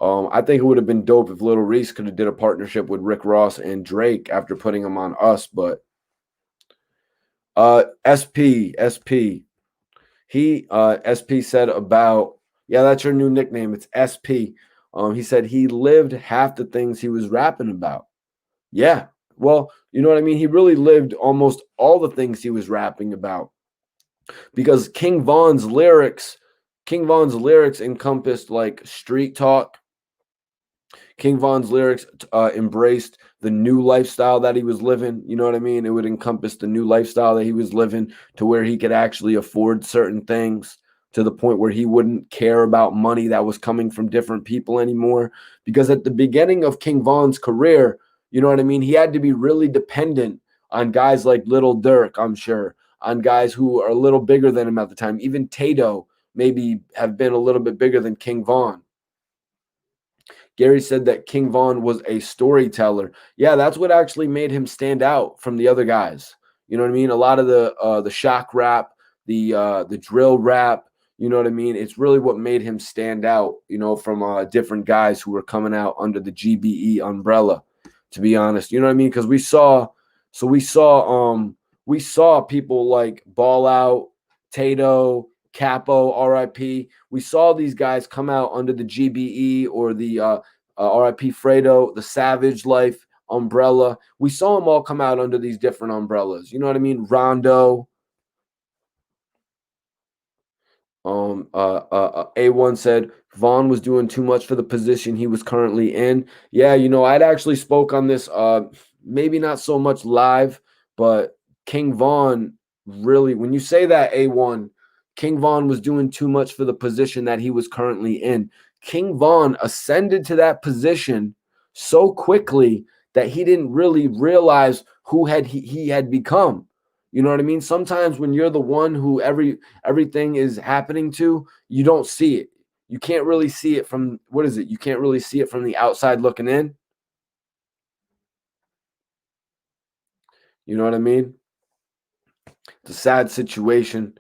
I think it would have been dope if Little Reese could have did a partnership with Rick Ross and Drake after putting him on Us. But SP, SP said about, yeah, that's your new nickname. It's SP. He said he lived half the things he was rapping about. Yeah. Well, you know what I mean? He really lived almost all the things he was rapping about because King Von's lyrics encompassed like street talk. King Von's lyrics embraced the new lifestyle that he was living. You know what I mean? It would encompass the new lifestyle that he was living to where he could actually afford certain things to the point where he wouldn't care about money that was coming from different people anymore. Because at the beginning of King Von's career, you know what I mean? He had to be really dependent on guys like Little Durk, I'm sure, on guys who are a little bigger than him at the time. Even Tato maybe have been a little bit bigger than King Von. Gary said that King Von was a storyteller. Yeah, that's what actually made him stand out from the other guys. You know what I mean? A lot of the shock rap, the drill rap. You know what I mean? It's really what made him stand out. You know, from different guys who were coming out under the GBE umbrella. To be honest, you know what I mean? Because we saw people like Ball Out, Tato, Capo, RIP. We saw these guys come out under the GBE or the RIP Fredo, the Savage Life umbrella. We saw them all come out under these different umbrellas. You know what I mean? Rondo. A1 said Vaughn was doing too much for the position he was currently in. Yeah, I'd actually spoke on this, maybe not so much live, but King Vaughn really, when you say that, A1, King Vaughn was doing too much for the position that he was currently in. King Vaughn ascended to that position so quickly that he didn't really realize who he had become. You know what I mean? Sometimes when you're the one who everything is happening to, you don't see it. You can't really see it from, what is it? You can't really see it from the outside looking in. You know what I mean? It's a sad situation.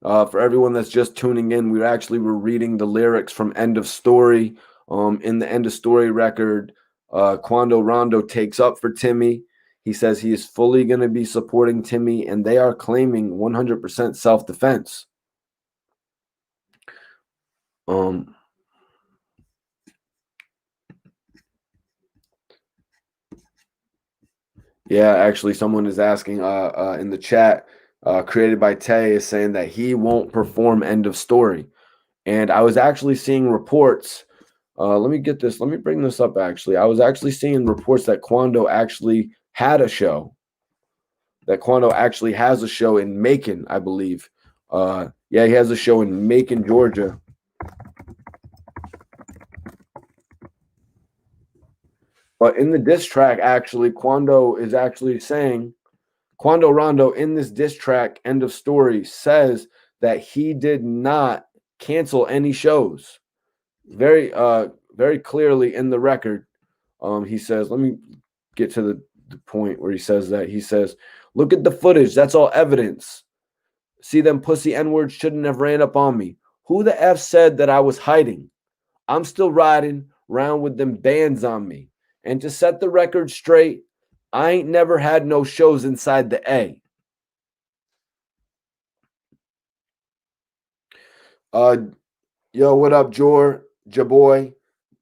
For everyone that's just tuning in, we actually were reading the lyrics from End of Story. In the End of Story record, Quando Rondo takes up for Timmy. He says he is fully going to be supporting Timmy, and they are claiming 100% self-defense. Yeah, actually, someone is asking in the chat, created by Tay, is saying that he won't perform End of Story. And I was actually seeing reports Let me get this. Let me bring this up. Actually, I was actually seeing reports that Quando actually had a show. That Quando actually has a show in Macon, I believe. Yeah, he has a show in Macon, Georgia. But in the diss track, actually, Quando is actually saying Quando Rondo in this diss track, end of story, says that he did not cancel any shows. Very clearly in the record. He says, let me get to the point where he says that. He says, look at the footage. That's all evidence. See them pussy N-words shouldn't have ran up on me. Who the F said that I was hiding? I'm still riding around with them bands on me. And to set the record straight, I ain't never had no shows inside the A. Uh, yo, what up, Jaboy?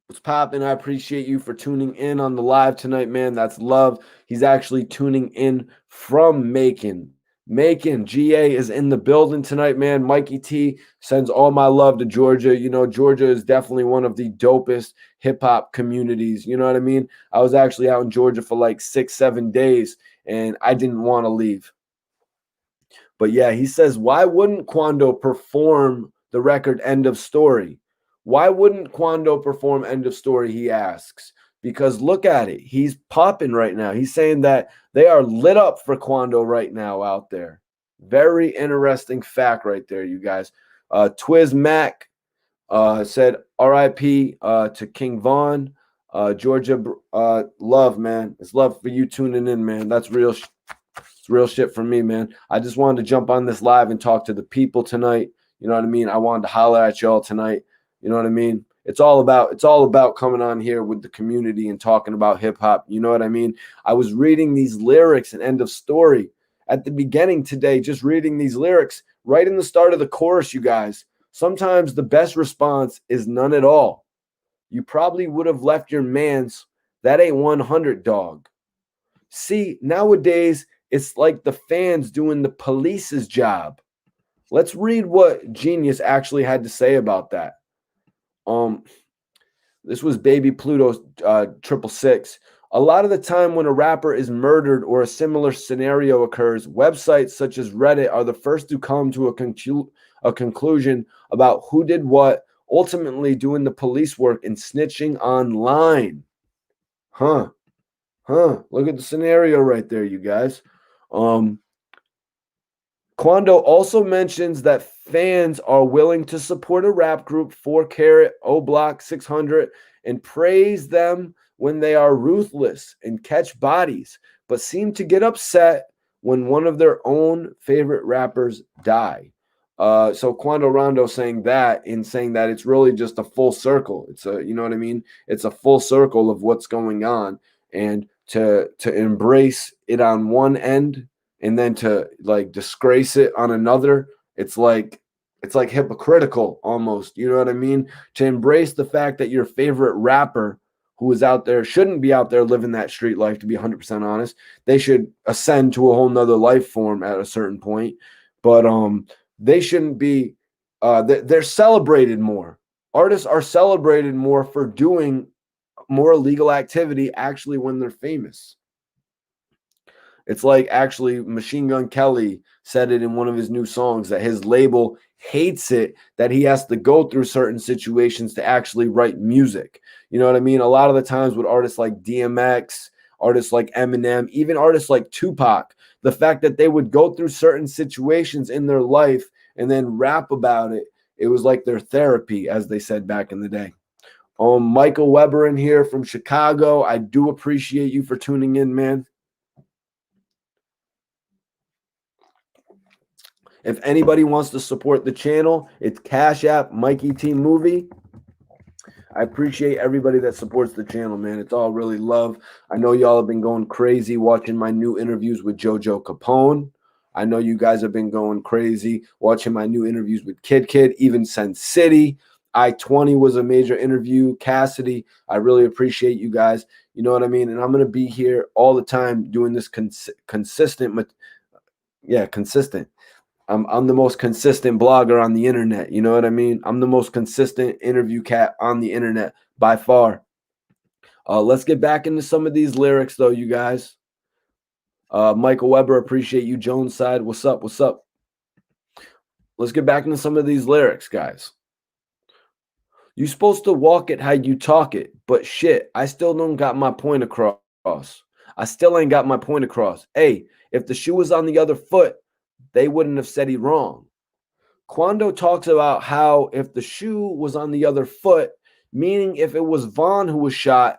What's poppin'? I appreciate you for tuning in on the live tonight, man. That's love. He's actually tuning in from Macon. Macon, GA is in the building tonight, man. Mikey T sends all my love to Georgia. You know, Georgia is definitely one of the dopest hip hop communities. You know what I mean? I was actually out in Georgia for like 6-7 days and I didn't want to leave. But yeah, he says, why wouldn't Quando perform the record End of Story? Why wouldn't Quando perform End of Story? He asks. Because look at it. He's popping right now. He's saying that they are lit up for Quando right now out there. Very interesting fact right there, you guys. Twiz Mac said RIP to King Von. Georgia, love, man. It's love for you tuning in, man. That's real. It's real shit for me, man. I just wanted to jump on this live and talk to the people tonight. You know what I mean? I wanted to holler at y'all tonight. You know what I mean? It's all about coming on here with the community and talking about hip hop. You know what I mean? I was reading these lyrics and End of Story at the beginning today, just reading these lyrics right in the start of the chorus, you guys. Sometimes the best response is none at all. You probably would have left your man's. That ain't 100, dog. See, nowadays, it's like the fans doing the police's job. Let's read what Genius actually had to say about that. This was Baby Pluto 666. A lot of the time when a rapper is murdered or a similar scenario occurs, websites such as Reddit are the first to come to a conclusion about who did what, ultimately doing the police work and snitching online. Look at the scenario right there, you guys. Quando also mentions that fans are willing to support a rap group 4 Carat, O Block 600, and praise them when they are ruthless and catch bodies, but seem to get upset when one of their own favorite rappers die. So Quando Rondo saying that it's really just a full circle. It's a, you know what I mean? It's a full circle of what's going on, and to embrace it on one end and then to like disgrace it on another, it's like hypocritical almost. You know what I mean? To embrace the fact that your favorite rapper who is out there shouldn't be out there living that street life, to be 100% honest. They should ascend to a whole nother life form at a certain point. But they shouldn't be they're celebrated more. Artists are celebrated more for doing more illegal activity actually when they're famous. It's like actually Machine Gun Kelly said it in one of his new songs that his label hates it that he has to go through certain situations to actually write music. You know what I mean? A lot of the times with artists like DMX, artists like Eminem, even artists like Tupac, the fact that they would go through certain situations in their life and then rap about it, it was like their therapy, as they said back in the day. Michael Weber in here from Chicago. I do appreciate you for tuning in, man. If anybody wants to support the channel, it's Cash App Mikey T Movie. I appreciate everybody that supports the channel, man. It's all really love. I know y'all have been going crazy watching my new interviews with JoJo Capone. I know you guys have been going crazy watching my new interviews with Kid, even Sen City. I-20 was a major interview. Cassidy, I really appreciate you guys. You know what I mean? And I'm going to be here all the time doing this consistent. I'm the most consistent blogger on the internet. You know what I mean? I'm the most consistent interview cat on the internet by far. Let's get back into some of these lyrics, though, you guys. Michael Weber, appreciate you. Jones side, what's up? What's up? Let's get back into some of these lyrics, guys. You supposed to walk it how you talk it, but shit, I still don't got my point across. I still ain't got my point across. Hey, if the shoe was on the other foot, they wouldn't have said he wrong. Quando talks about how if the shoe was on the other foot, meaning if it was Vaughn who was shot,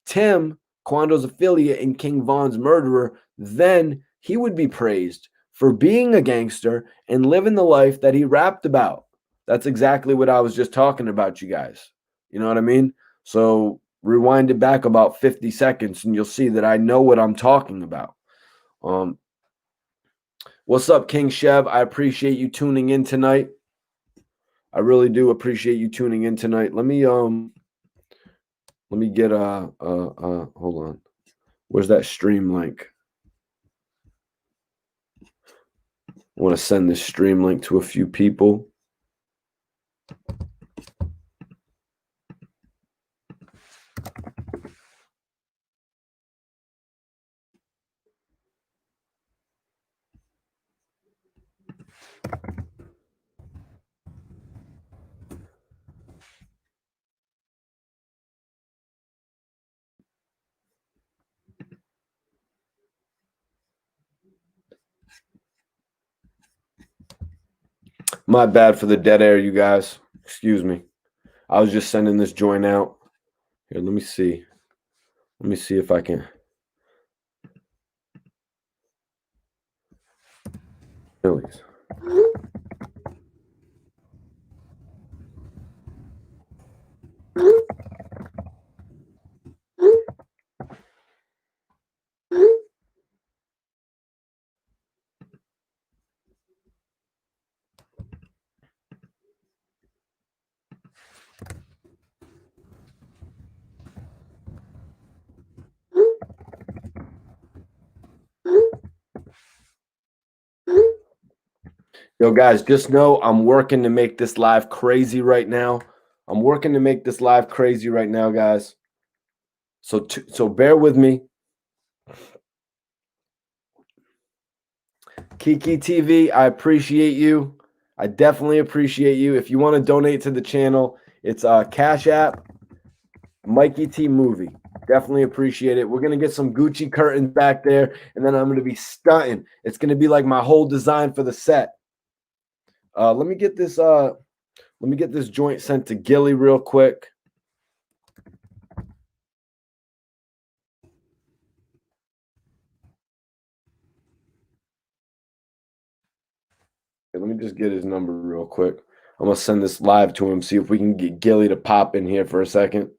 Tim, Quando's affiliate and King Von's murderer, then he would be praised for being a gangster and living the life that he rapped about. That's exactly what I was just talking about, you guys. You know what I mean? So rewind it back about 50 seconds and you'll see that I know what I'm talking about. What's up, King Chev? I appreciate you tuning in tonight. I really do appreciate you tuning in tonight. Let me get hold on. Where's that stream link? I want to send this stream link to a few people. My bad for the dead air, you guys. Excuse me. I was just sending this joint out. Here, let me see. Let me see if I can. Phillies. Yo, guys, just know I'm working to make this live crazy right now. I'm working to make this live crazy right now, guys. So bear with me. Kiki TV, I appreciate you. I definitely appreciate you. If you want to donate to the channel, it's Cash App, Mikey T Movie. Definitely appreciate it. We're gonna get some Gucci curtains back there, and then I'm gonna be stunting. It's gonna be like my whole design for the set. Let me get this joint sent to Gilly real quick. Let me just get his number real quick. I'm gonna send this live to him, see if we can get Gilly to pop in here for a second.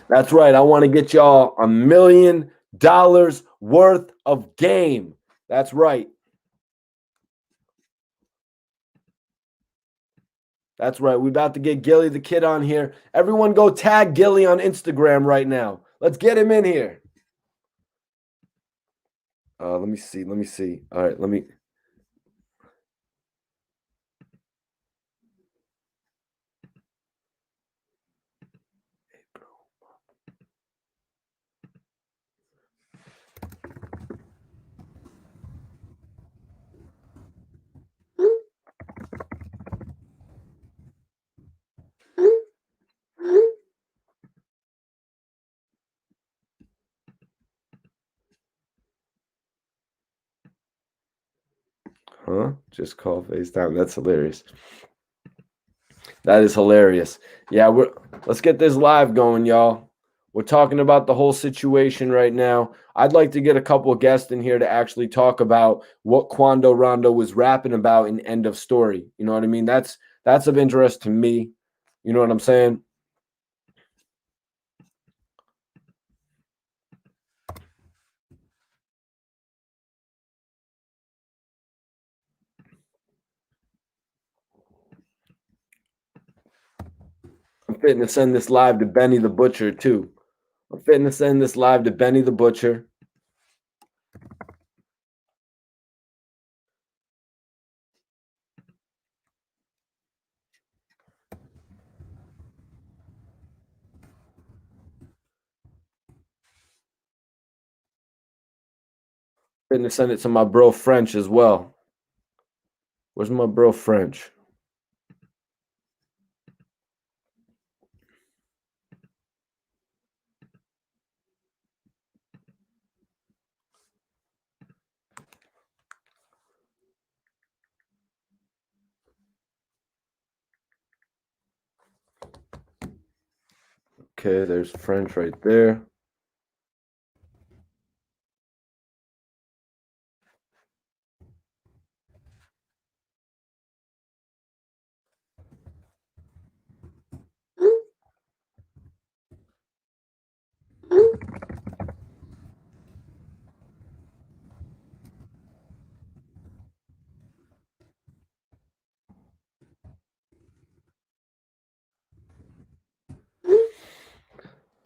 That's right. I want to get y'all $1 million worth of game. That's right. That's right. We're about to get Gilly the Kid on here. Everyone go tag Gilly on Instagram right now. Let's get him in here. Let me see. Let me see. All right, let me. Huh? Just call FaceTime. That's hilarious. That is hilarious. Yeah, let's get this live going, y'all. We're talking about the whole situation right now. I'd like to get a couple of guests in here to actually talk about what Quando Rondo was rapping about in End of Story. You know what I mean? That's of interest to me. You know what I'm saying? fitting to send this live to Benny the Butcher too. I'm fitting to send this live to Benny the Butcher. Fitting to send it to my bro French as well. Where's my bro French? Okay, there's French right there.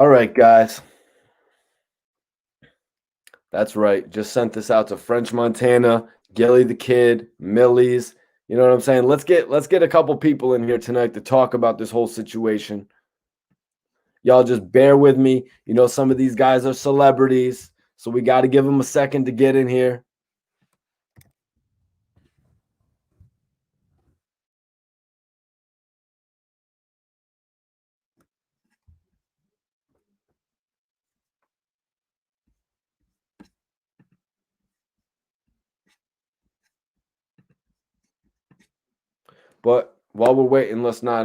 All right, guys. That's right. Just sent this out to French Montana, Gilly the Kid, Millie's. You know what I'm saying? Let's get a couple people in here tonight to talk about this whole situation. Y'all just bear with me. You know, some of these guys are celebrities, so we got to give them a second to get in here. But while we're waiting, let's not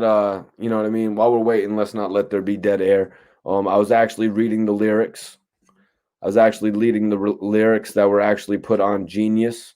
you know what I mean? While we're waiting, let's not let there be dead air. I was actually reading the lyrics. I was actually leading the lyrics that were actually put on Genius.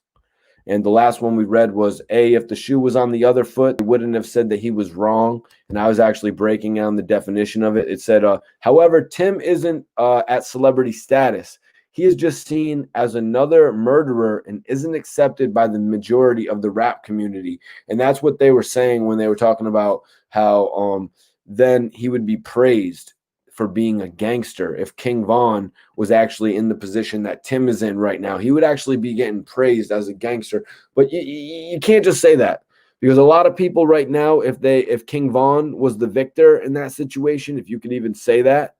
And the last one we read was A, if the shoe was on the other foot, they wouldn't have said that he was wrong. And I was actually breaking down the definition of it. It said, however, Tim isn't at celebrity status. He is just seen as another murderer and isn't accepted by the majority of the rap community. And that's what they were saying when they were talking about how then he would be praised for being a gangster. If King Von was actually in the position that Tim is in right now, he would actually be getting praised as a gangster. But you can't just say that, because a lot of people right now, if King Von was the victor in that situation, if you could even say that,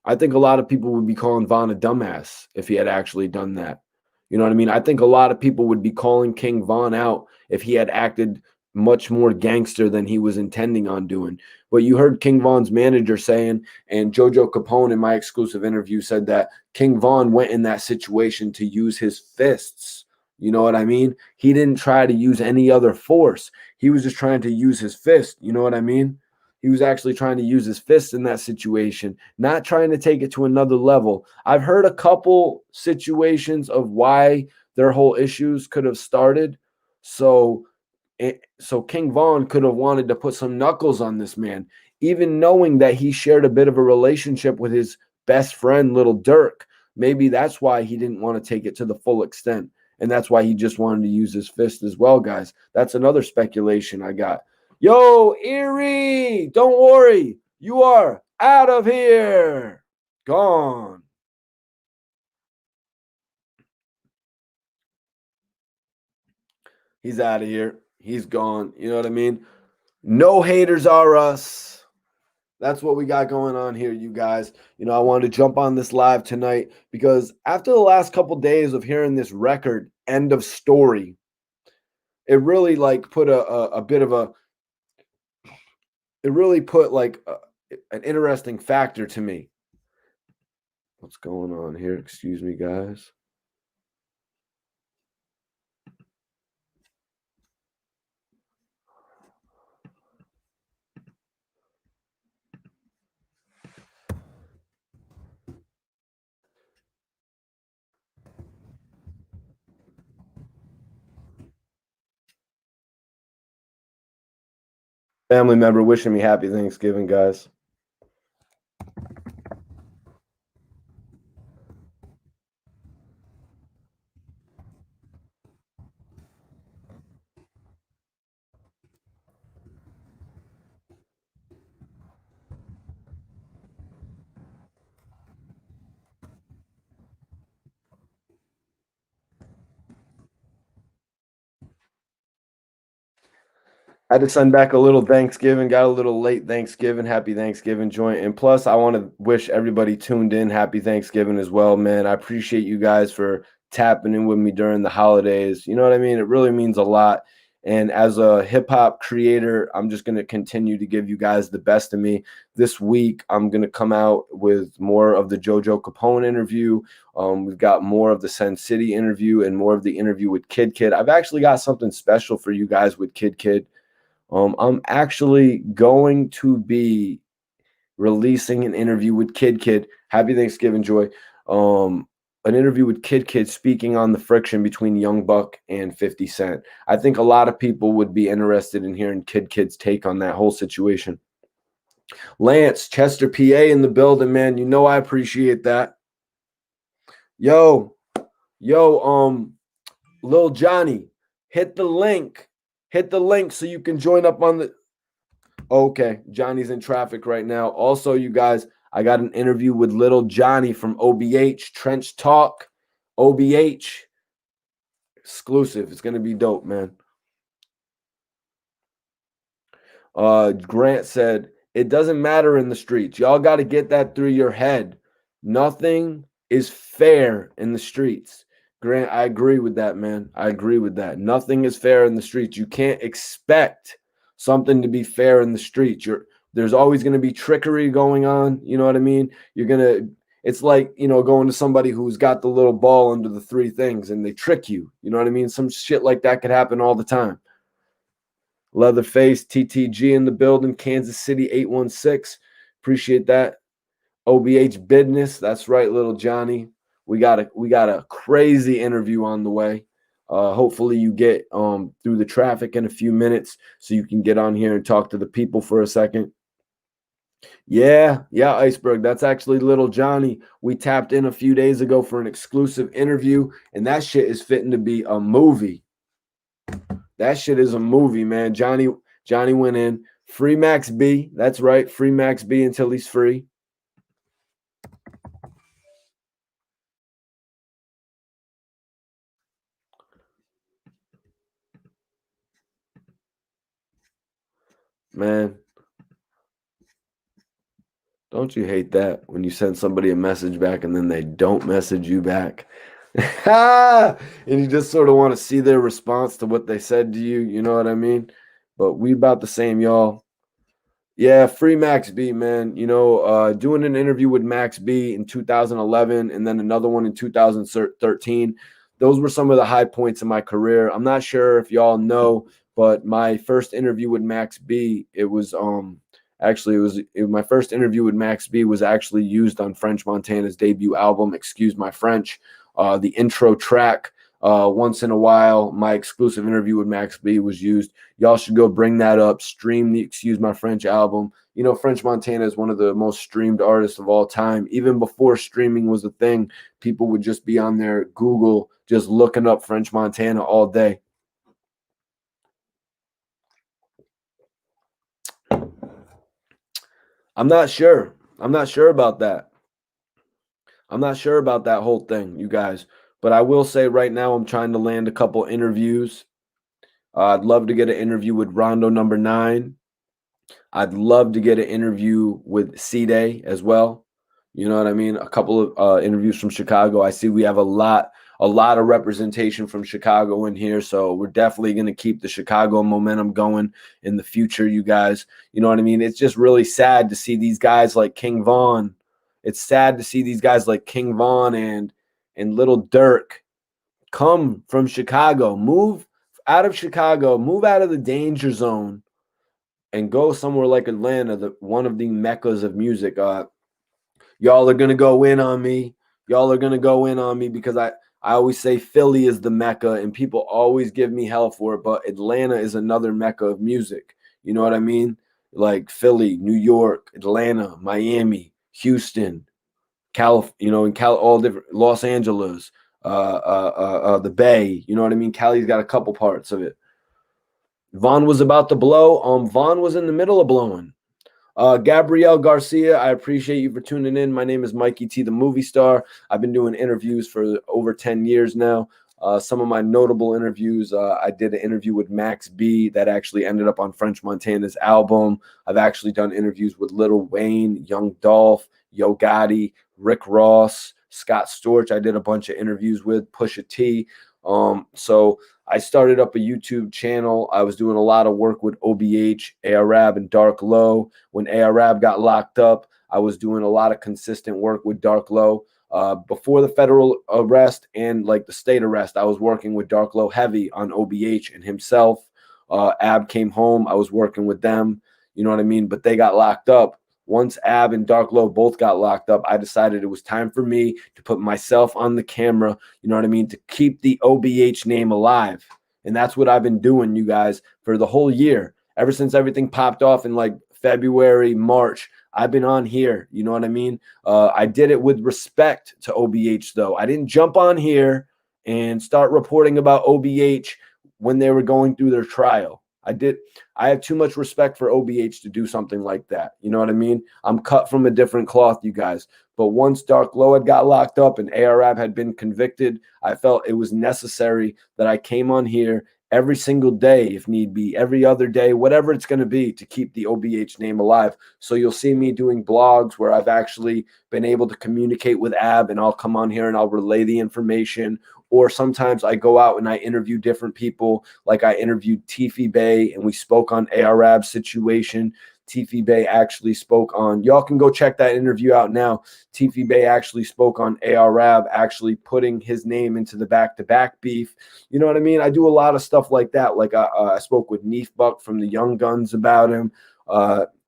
I think a lot of people would be calling Von a dumbass if he had actually done that. You know what I mean? I think a lot of people would be calling King Von out if he had acted much more gangster than he was intending on doing. But you heard King Von's manager saying, and Jojo Capone in my exclusive interview said that King Von went in that situation to use his fists. You know what I mean? He didn't try to use any other force. He was just trying to use his fist. You know what I mean? He was actually trying to use his fists in that situation, not trying to take it to another level. I've heard a couple situations of why their whole issues could have started. So King Von could have wanted to put some knuckles on this man, even knowing that he shared a bit of a relationship with his best friend, little Durk. Maybe that's why he didn't want to take it to the full extent. And that's why he just wanted to use his fist as well, guys. That's another speculation I got. Yo, Erie, don't worry. You are out of here. Gone. He's out of here. He's gone. You know what I mean? No haters are us. That's what we got going on here, you guys. You know, I wanted to jump on this live tonight because after the last couple days of hearing this record, end of story, it really like put a bit of a, it really put like an interesting factor to me. What's going on here? Excuse me, guys. Family member wishing me happy Thanksgiving, guys. Had to send back a little Thanksgiving, got a little late Thanksgiving. Happy Thanksgiving joint. And plus, I want to wish everybody tuned in happy Thanksgiving as well, man. I appreciate you guys for tapping in with me during the holidays. You know what I mean? It really means a lot. And as a hip hop creator, I'm just going to continue to give you guys the best of me. This week, I'm going to come out with more of the JoJo Capone interview. We've got more of the Sin City interview and more of the interview with Kid Kid. I've actually got something special for you guys with Kid Kid. I'm actually going to be releasing an interview with Kid Kid. Happy Thanksgiving, Joy. An interview with Kid Kid speaking on the friction between Young Buck and 50 Cent. I think a lot of people would be interested in hearing Kid Kid's take on that whole situation. Lance, Chester, PA in the building, man. You know I appreciate that. Yo, Lil Johnny, hit the link. Hit the link so you can join up on the. Okay, Johnny's in traffic right now. Also, you guys, I got an interview with Little Johnny from OBH, Trench Talk, OBH. Exclusive. It's going to be dope, man. Grant said, it doesn't matter in the streets. Y'all got to get that through your head. Nothing is fair in the streets. Grant, I agree with that, man. I agree with that. Nothing is fair in the streets. You can't expect something to be fair in the streets. There's always going to be trickery going on. You know what I mean? It's like, going to somebody who's got the little ball under the three things and they trick you. You know what I mean? Some shit like that could happen all the time. Leatherface, TTG in the building, Kansas City 816. Appreciate that. OBH business. That's right, Little Johnny. We got a crazy interview on the way. Hopefully you get through the traffic in a few minutes so you can get on here and talk to the people for a second. Yeah, Iceberg. That's actually Little Johnny. We tapped in a few days ago for an exclusive interview, and that shit is fitting to be a movie. That shit is a movie, man. Johnny went in. Free Max B. That's right. Free Max B until he's free. Man, don't you hate that when you send somebody a message back and then they don't message you back? And you just sort of want to see their response to what they said to you. You know what I mean? But we about the same, y'all. Yeah, free Max B, man. Doing an interview with Max B in 2011 and then another one in 2013. Those were some of the high points in my career. I'm not sure if y'all know, but my first interview with Max B, my first interview with Max B was actually used on French Montana's debut album, Excuse My French. The intro track, once in a while, my exclusive interview with Max B was used. Y'all should go bring that up, stream the Excuse My French album. French Montana is one of the most streamed artists of all time. Even before streaming was a thing, people would just be on their Google just looking up French Montana all day. I'm not sure. I'm not sure about that. I'm not sure about that whole thing, you guys. But I will say right now, I'm trying to land a couple interviews. I'd love to get an interview with Rondo number 9. I'd love to get an interview with C-Day as well. You know what I mean? A couple of interviews from Chicago. I see we have a lot of representation from Chicago in here. So we're definitely going to keep the Chicago momentum going in the future, you guys. You know what I mean? It's just really sad to see these guys like King Von. It's sad to see these guys like King Von and Little Durk come from Chicago, move out of Chicago, move out of the danger zone and go somewhere like Atlanta, one of the meccas of music. Y'all are going to go in on me. Y'all are going to go in on me because I always say Philly is the mecca and people always give me hell for it, but Atlanta is another mecca of music. You know what I mean? Like Philly, New York, Atlanta, Miami, Houston, all different, Los Angeles, the Bay. You know what I mean? Cali's got a couple parts of it. Vaughn was about to blow. Vaughn was in the middle of blowing. Gabrielle Garcia, I appreciate you for tuning in. My name is Mikey T, the movie star. I've been doing interviews for over 10 years now. Some of my notable interviews, I did an interview with Max B that actually ended up on French Montana's album. I've actually done interviews with Lil Wayne, Young Dolph, Yo Gotti, Rick Ross, Scott Storch. I did a bunch of interviews with Pusha T. So I started up a YouTube channel. I was doing a lot of work with OBH, Arab, and Dark Low. When Arab got locked up, I was doing a lot of consistent work with Dark Low. Before the federal arrest and like the state arrest, I was working with Dark Low heavy on OBH and himself. Ab came home. I was working with them. You know what I mean? But they got locked up. Once Ab and Dark Low both got locked up, I decided it was time for me to put myself on the camera, you know what I mean, to keep the OBH name alive. And that's what I've been doing, you guys, for the whole year. Ever since everything popped off in like February, March, I've been on here. You know what I mean? I did it with respect to OBH, though. I didn't jump on here and start reporting about OBH when they were going through their trial. I have too much respect for OBH to do something like that. You know what I mean? I'm cut from a different cloth, you guys. But once Dark Low had got locked up and Arab had been convicted, I felt it was necessary that I came on here every single day, if need be, every other day, whatever it's going to be, to keep the OBH name alive. So you'll see me doing blogs where I've actually been able to communicate with Ab, and I'll come on here and I'll relay the information. Or sometimes I go out and I interview different people. Like I interviewed Tiffy Bay and we spoke on Arab's situation. Tiffy Bay actually spoke on, y'all can go check that interview out now. Tiffy Bay actually spoke on Arab, actually putting his name into the back-to-back beef. You know what I mean? I do a lot of stuff like that. Like I spoke with Neef Buck from the Young Guns about him.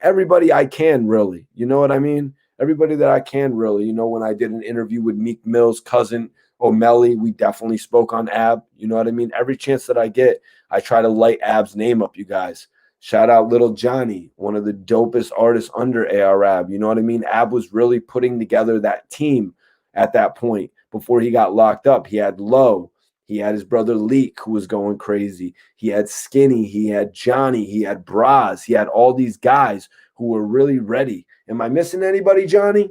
Everybody I can, really. You know what I mean? Everybody that I can, really. You know, when I did an interview with Meek Mill's cousin, O'Malley, we definitely spoke on Ab. You know what I mean? Every chance that I get, I try to light Ab's name up, you guys. Shout out Little Johnny, one of the dopest artists under Arab. You know what I mean? Ab was really putting together that team at that point before he got locked up. He had Low. He had his brother Leak, who was going crazy. He had Skinny. He had Johnny. He had Braz. He had all these guys who were really ready. Am I missing anybody, Johnny?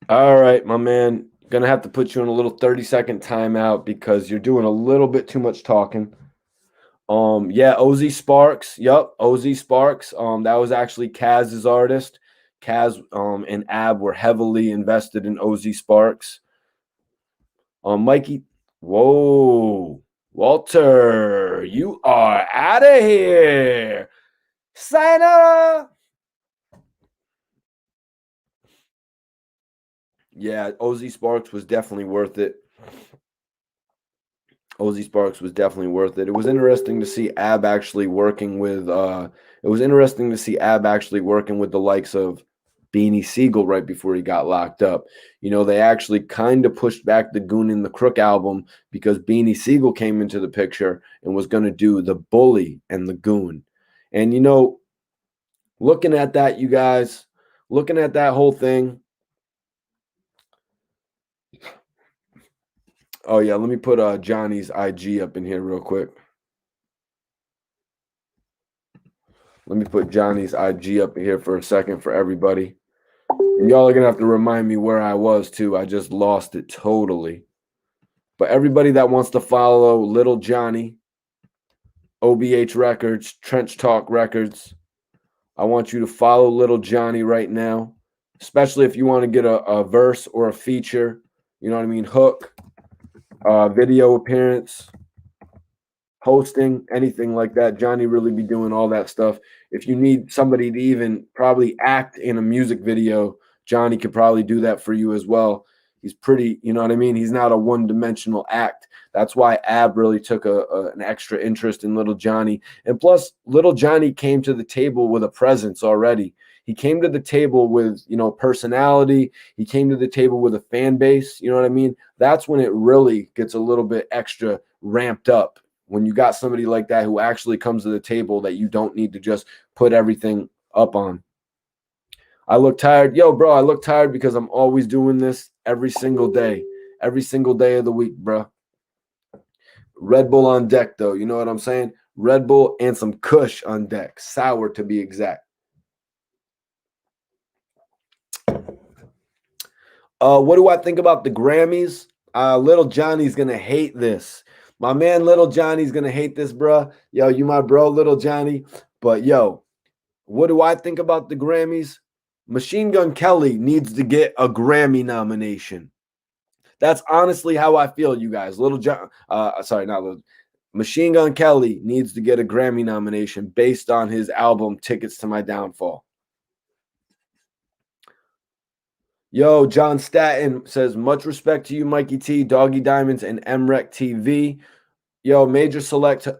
All right, my man. Gonna have to put you in a little 30-second timeout because you're doing a little bit too much talking. Yeah, OZ Sparks. Yup, OZ Sparks. That was actually Kaz's artist. Kaz and Ab were heavily invested in OZ Sparks. Mikey. Whoa. Walter, you are out of here. Sayonara. Yeah, OZ Sparks was definitely worth it. OZ Sparks was definitely worth it. It was interesting to see Ab actually working with the likes of Beanie Siegel right before he got locked up. You know, they actually kind of pushed back the Goon in the Crook album because Beanie Siegel came into the picture and was going to do the Bully and the Goon. And you know, looking at that, you guys, looking at that whole thing. Oh yeah, let me put Johnny's IG up in here real quick. Let me put Johnny's IG up in here for a second for everybody. And y'all are going to have to remind me where I was, too. I just lost it totally. But everybody that wants to follow Little Johnny, OBH Records, Trench Talk Records, I want you to follow Little Johnny right now, especially if you want to get a verse or a feature, you know what I mean, hook, video appearance, hosting, anything like that. Johnny really be doing all that stuff. If you need somebody to even probably act in a music video, Johnny could probably do that for you as well. He's pretty, you know what I mean? He's not a one-dimensional act. That's why Ab really took an extra interest in Little Johnny. And plus, Little Johnny came to the table with a presence already. He came to the table with, personality. He came to the table with a fan base. You know what I mean? That's when it really gets a little bit extra ramped up. When you got somebody like that who actually comes to the table that you don't need to just put everything up on. I look tired. Yo, bro, I look tired because I'm always doing this every single day of the week, bro. Red Bull on deck, though. You know what I'm saying? Red Bull and some Kush on deck. Sour, to be exact. What do I think about the Grammys? Little Johnny's going to hate this. My man, Little Johnny's going to hate this, bro. Yo, you my bro, Little Johnny. But, yo, what do I think about the Grammys? Machine Gun Kelly needs to get a Grammy nomination. That's honestly how I feel, you guys. Machine Gun Kelly needs to get a Grammy nomination based on his album Tickets to My Downfall. Yo, John Staten says, much respect to you, Mikey T, Doggy Diamonds, and MREC TV. Yo, major salute to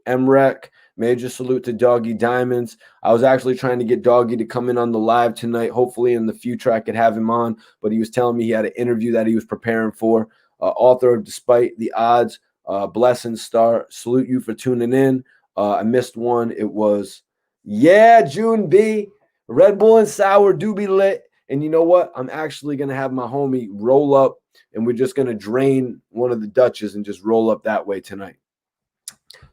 MREC. Major salute to Doggy Diamonds. I was actually trying to get Doggy to come in on the live tonight. Hopefully in the future I could have him on, but he was telling me he had an interview that he was preparing for. Author of Despite the Odds, Blessing Star. Salute you for tuning in. I missed one. It was, June B. Red Bull and Sour do be lit. And you know what? I'm actually going to have my homie roll up, and we're just going to drain one of the Dutches and just roll up that way tonight.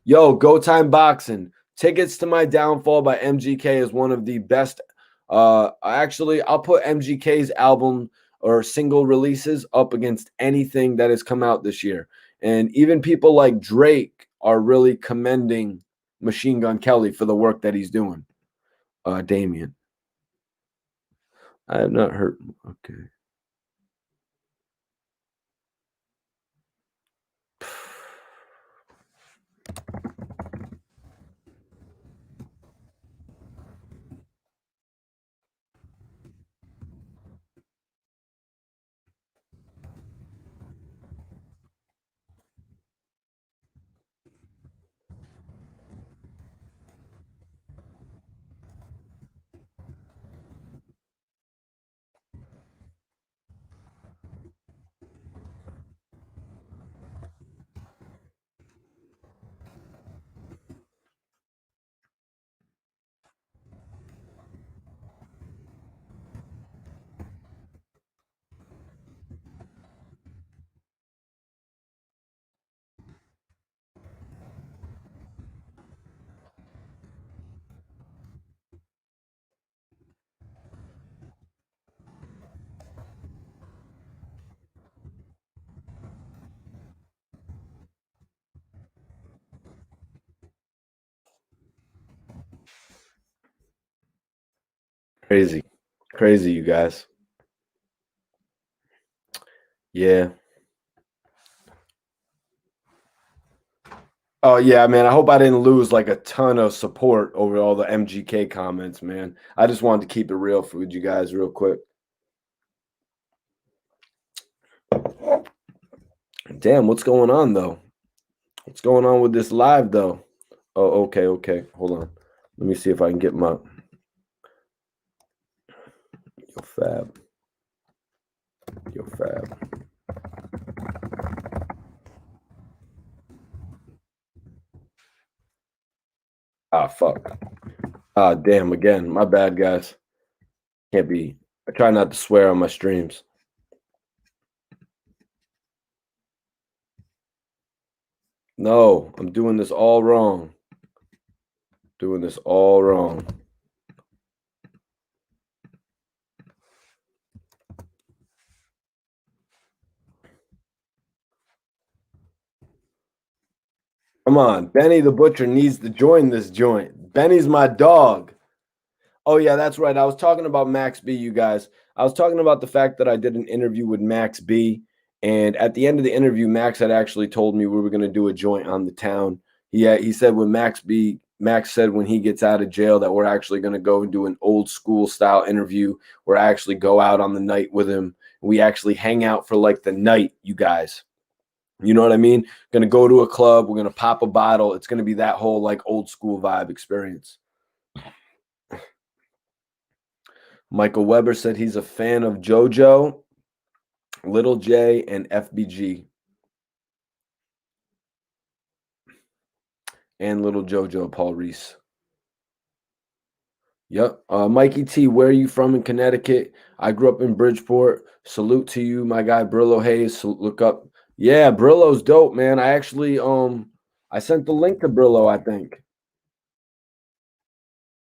Yo, Go Time Boxing. Tickets to My Downfall by MGK is one of the best. Actually, I'll put MGK's album or single releases up against anything that has come out this year. And even people like Drake are really commending Machine Gun Kelly for the work that he's doing. Damien. I have not heard. Okay. Crazy, you guys. Yeah. Oh yeah, man. I hope I didn't lose like a ton of support over all the MGK comments, man. I just wanted to keep it real with you guys real quick. Damn, what's going on though? What's going on with this live though? Oh, okay. Hold on. Let me see if I can get my Yo fab. Ah, fuck. Ah, damn, again. My bad, guys. Can't be. I try not to swear on my streams. No, I'm doing this all wrong. Doing this all wrong. Come on. Benny the Butcher needs to join this joint. Benny's my dog. Oh, yeah, that's right. I was talking about Max B, you guys. I was talking about the fact that I did an interview with Max B. And at the end of the interview, Max had actually told me we were going to do a joint on the town. He said when Max said when he gets out of jail that we're actually going to go and do an old school style interview where I actually go out on the night with him. We actually hang out for like the night, you guys. You know what I mean? Gonna go to a club, we're gonna pop a bottle. It's gonna be that whole like old school vibe experience. Michael Weber said he's a fan of JoJo, Little J, and FBG. And Little JoJo, Paul Reese. Yep. Mikey T, where are you from in Connecticut? I grew up in Bridgeport. Salute to you, my guy Brillo Hayes. Look up. Yeah, Brillo's dope, man. I actually I sent the link to Brillo, I think.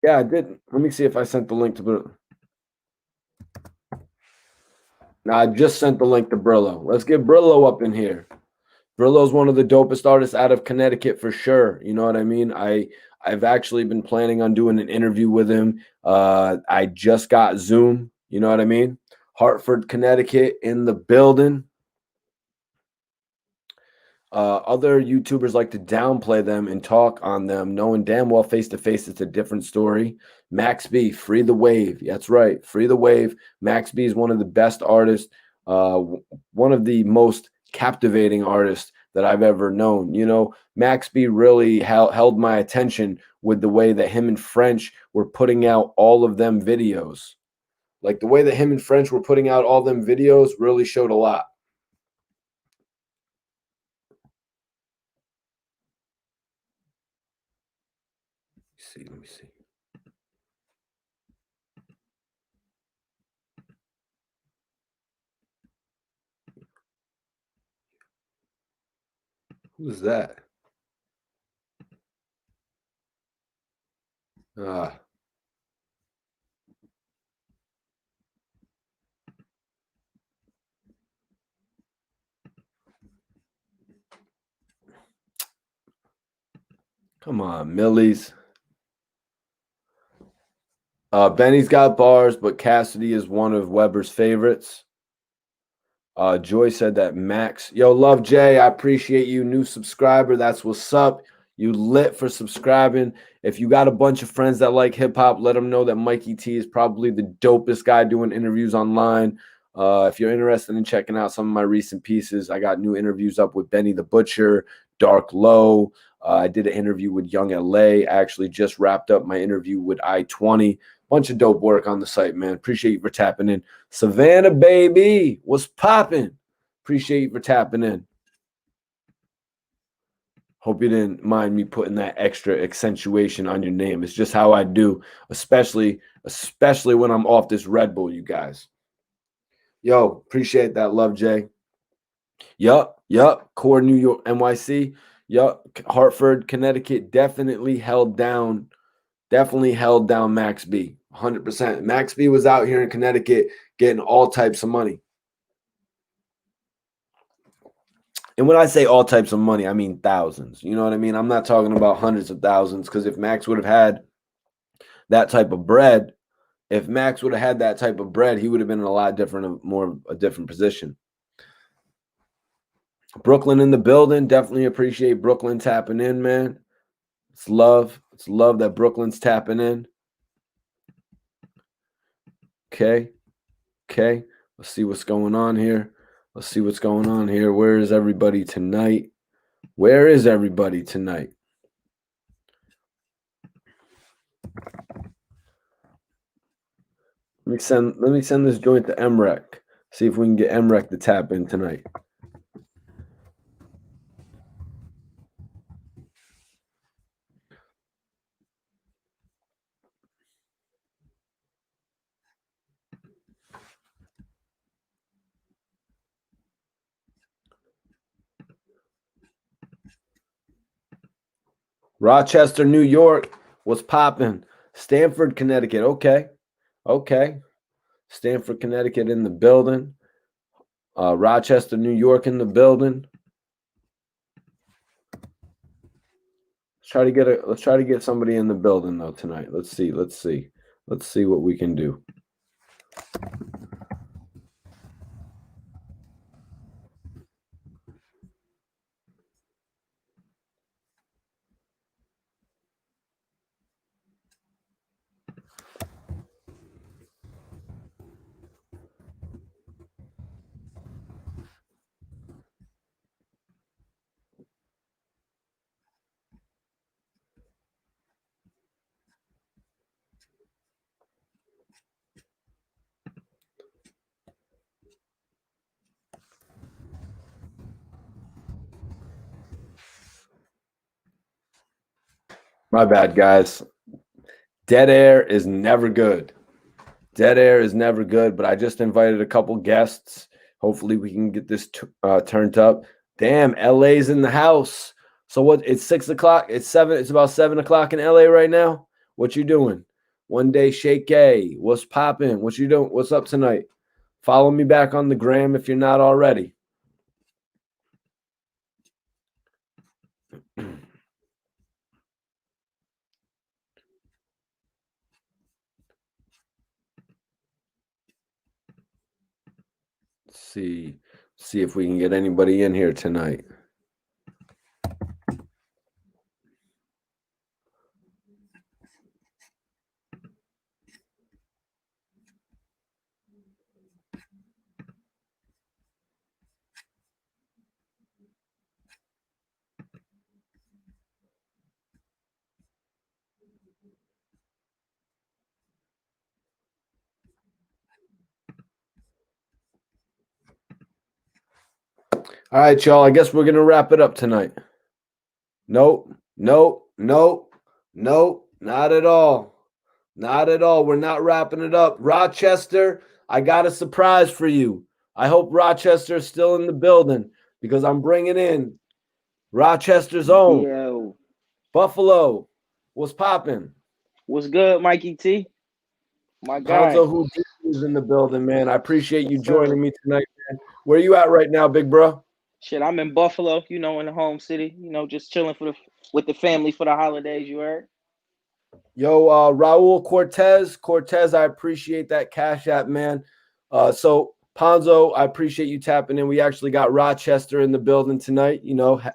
Yeah, I did. Let me see if I sent the link to Brillo. No, I just sent the link to Brillo. Let's get Brillo up in here. Brillo's one of the dopest artists out of Connecticut for sure. You know what I mean? I've actually been planning on doing an interview with him. I just got Zoom. You know what I mean? Hartford, Connecticut in the building. Other YouTubers like to downplay them and talk on them, knowing damn well face to face it's a different story. Max B, free the wave. That's right, free the wave. Max B is one of the best artists, one of the most captivating artists that I've ever known. You know, Max B really held my attention with the way that him and French were putting out all of them videos. Like the way that him and French were putting out all them videos really showed a lot. Let me see. Who's that? Ah, come on, Millies. Benny's got bars, but Cassidy is one of Weber's favorites. Joy said that Max. Yo, Love Jay, I appreciate you. New subscriber. That's what's up. You lit for subscribing. If you got a bunch of friends that like hip hop, let them know that Mikey T is probably the dopest guy doing interviews online. If you're interested in checking out some of my recent pieces, I got new interviews up with Benny the Butcher, Dark Low. I did an interview with Young LA. I actually just wrapped up my interview with I-20. Bunch of dope work on the site, man. Appreciate you for tapping in. Savannah, baby, what's popping? Appreciate you for tapping in. Hope you didn't mind me putting that extra accentuation on your name. It's just how I do, especially when I'm off this Red Bull, you guys. Yo, appreciate that, Love Jay. Yup. Core New York, NYC. Yup. Hartford, Connecticut definitely held down Max B. 100%. Max B was out here in Connecticut getting all types of money. And when I say all types of money, I mean thousands. You know what I mean? I'm not talking about hundreds of thousands, because if Max would have had that type of bread, he would have been in a lot different, a different position. Brooklyn in the building. Definitely appreciate Brooklyn tapping in, man. It's love. It's love that Brooklyn's tapping in. Okay. Let's see what's going on here. Where is everybody tonight? Let me send this joint to MREC. See if we can get MREC to tap in tonight. Rochester, New York. What's popping? Stamford, Connecticut. Okay. Stamford, Connecticut in the building. Rochester, New York in the building. Let's try to get somebody in the building though tonight. Let's see what we can do. My bad, guys. Dead air is never good. Dead air is never good, but I just invited a couple guests. Hopefully, we can get this turned up. Damn, LA's in the house. So what? It's 6 o'clock. It's 7. It's about 7 o'clock in LA right now. What you doing? One day, shake a. What's popping? What you doing? What's up tonight? Follow me back on the gram if you're not already. See if we can get anybody in here tonight. All right, y'all. I guess we're gonna wrap it up tonight. Nope, nope, nope, nope, not at all. Not at all. We're not wrapping it up. Rochester, I got a surprise for you. I hope Rochester is still in the building because I'm bringing in Rochester's own Yo, Buffalo. What's popping? what's good, Mikey T? My guy. Ponzo Houdini is in the building, man. I appreciate you Yes, sir. joining me tonight, man. Where you at right now, big bro? Shit, I'm in Buffalo, in the home city, just chilling with the family for the holidays, you heard? Yo, Raul Cortez. Cortez, I appreciate that Cash App, man. So Ponzo, I appreciate you tapping in. We actually got Rochester in the building tonight.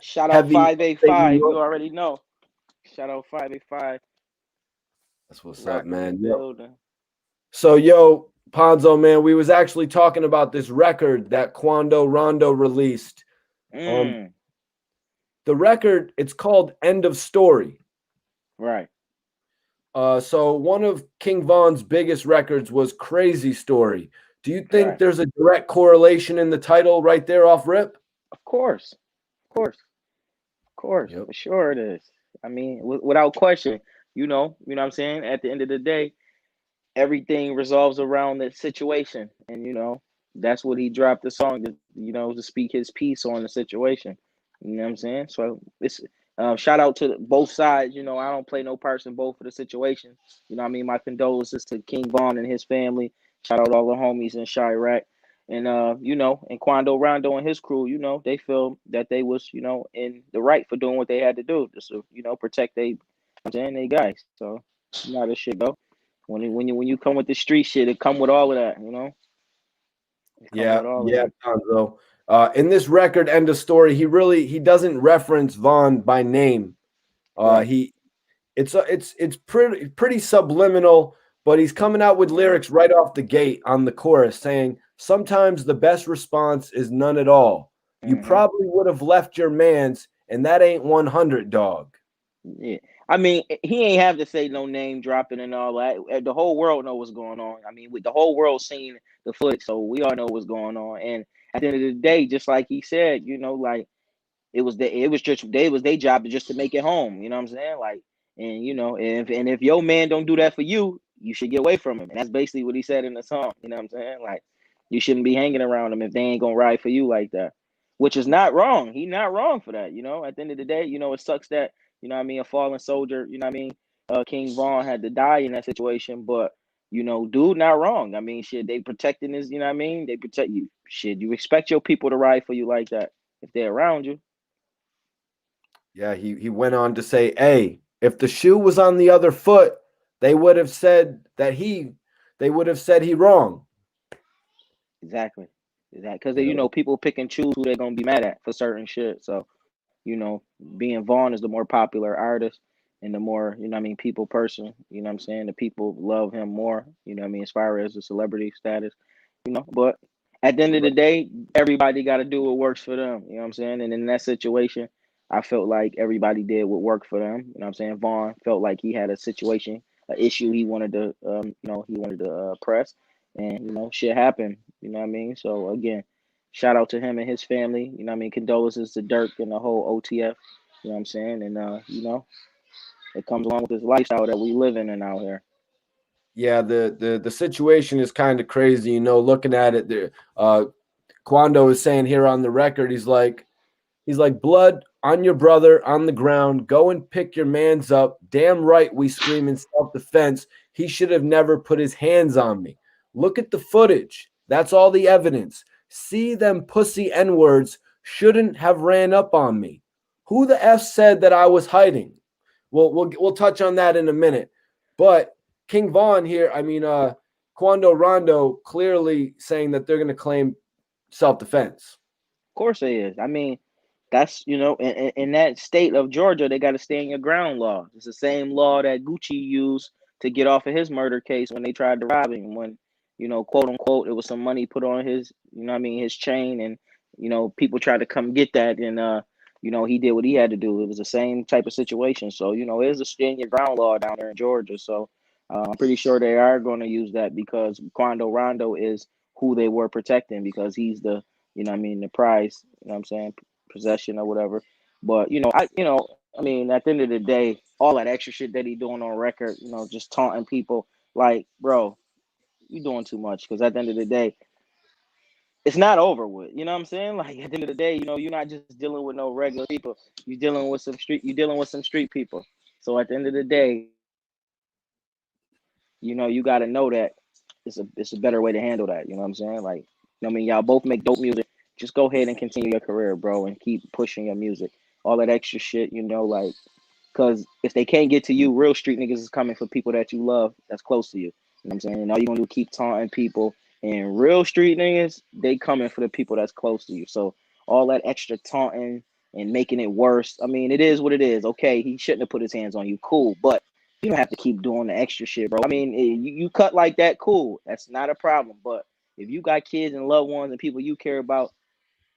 Shout out Heavy upstate New 585. York. You already know. Shout out 585. That's what's up, Rocking the man. Yo. building. So, yo, Ponzo, man, we was actually talking about this record that Quando Rondo released. Um, Mm, the record, it's called End of Story. right, So one of King Von's biggest records was Crazy Story. Do you think right. there's a direct correlation in the title right there off rip? Of course. Of course. Of course. Yep. For sure it is. I mean, without question, what I'm saying? At the end of the day, everything resolves around the situation, and that's what he dropped the song to speak his piece on the situation. You know what I'm saying? So it's shout out to both sides. I don't play no parts in both of the situations. What I mean? My condolences to King Von and his family. Shout out all the homies in Chirac. And and Quando Rondo and his crew, they feel that they was, in the right for doing what they had to do, just to, protect I'm saying, they guys. So you know how this shit go. When you come with the street shit, it come with all of that. It come Yeah, with all of yeah, that. Gonzo. In this record, End of Story, he doesn't reference Vaughn by name. Right. He it's pretty subliminal, but he's coming out with lyrics right off the gate on the chorus saying, "Sometimes the best response is none at all. You Hmm. probably would have left your man's, and that ain't 100, dog." Yeah. I mean, he ain't have to say no name dropping and all that. The whole world know what's going on. I mean, with the whole world seeing the footage, so we all know what's going on. And at the end of the day, just like he said, like it was their job just to make it home. You know what I'm saying? Like, and if your man don't do that for you, you should get away from him. And that's basically what he said in the song. You know what I'm saying? Like, you shouldn't be hanging around them if they ain't gonna ride for you like that. Which is not wrong. He not wrong for that. At the end of the day, it sucks that, what I mean, a fallen soldier, what I mean, King Vaughn had to die in that situation, but dude, not wrong. I mean, shit, they protecting his, what I mean, they protect you. Shit, you expect your people to ride for you like that if they're around you. Yeah, he went on to say, "Hey, if the shoe was on the other foot, they would have said that they would have said he wrong." Exactly. Exactly. Because You know. people pick and choose who they're gonna be mad at for certain shit. So, being Vaughn is the more popular artist and the more, what I mean, people person, what I'm saying? The people love him more, what I mean, as far as the celebrity status, But at the end of the day, everybody gotta do what works for them, you know what I'm saying? And in that situation, I felt like everybody did what worked for them. You know what I'm saying? Vaughn felt like he had a situation, an issue he wanted to press, and shit happened, you know what I mean? So again, shout out to him and his family. You know what I mean? Condolences to Durk and the whole OTF. You know what I'm saying? And It comes along with this lifestyle that we living in out here. Yeah, the situation is kind of crazy. Looking at it, Quando is saying here on the record, he's like, blood on your brother on the ground. Go and pick your mans up. Damn right, we scream in self-defense. He should have never put his hands on me. Look at the footage. That's all the evidence. See them pussy N-words shouldn't have ran up on me. Who the F said that I was hiding? We'll touch on that in a minute. But King Vaughn here, Quando Rondo clearly saying that they're going to claim self-defense. Of course they is. I mean, that's in that state of Georgia, they got to stay in your ground law. It's the same law that Gucci used to get off of his murder case when they tried to rob him. When quote unquote, it was some money put on his, his chain, and people tried to come get that, and he did what he had to do. It was the same type of situation. So it's a stay in your ground law down there in Georgia. So I'm pretty sure they are going to use that because Quando Rondo is who they were protecting because he's the the prize, possession or whatever. But at the end of the day, all that extra shit that he doing on record, just taunting people, like, bro, you doing too much. Because at the end of the day, it's not over with. You know what I'm saying? Like at the end of the day, you're not just dealing with no regular people. You're dealing with some street people. So at the end of the day, you got to know that it's a better way to handle that. You know what I'm saying? Like, y'all both make dope music. Just go ahead and continue your career, bro, and keep pushing your music. All that extra shit, like, because if they can't get to you, real street niggas is coming for people that you love, that's close to you. You know what I'm saying? And all you're gonna do is keep taunting people. And real street niggas, they coming for the people that's close to you. So all that extra taunting and making it worse. I mean, it is what it is. Okay, he shouldn't have put his hands on you. Cool, but you don't have to keep doing the extra shit, bro. I mean, you cut like that, cool. That's not a problem. But if you got kids and loved ones and people you care about,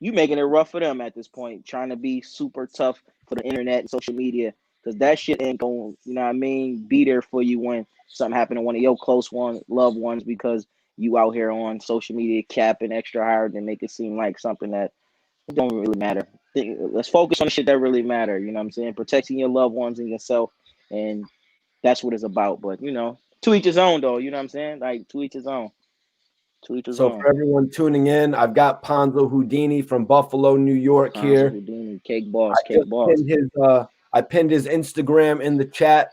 you making it rough for them at this point, trying to be super tough for the internet and social media, because that shit ain't going, be there for you when something happened to one of your loved ones, because you out here on social media capping extra hard and make it seem like something that it don't really matter. Let's focus on the shit that really matter. You know what I'm saying? Protecting your loved ones and yourself, and that's what it's about. But to each his own, though. You know what I'm saying? Like to each his own. To each his So own. for everyone tuning in, I've got Ponzo Houdini from Buffalo, New York Ponzo here. Houdini, cake boss, cake boss. I pinned his Instagram in the chat.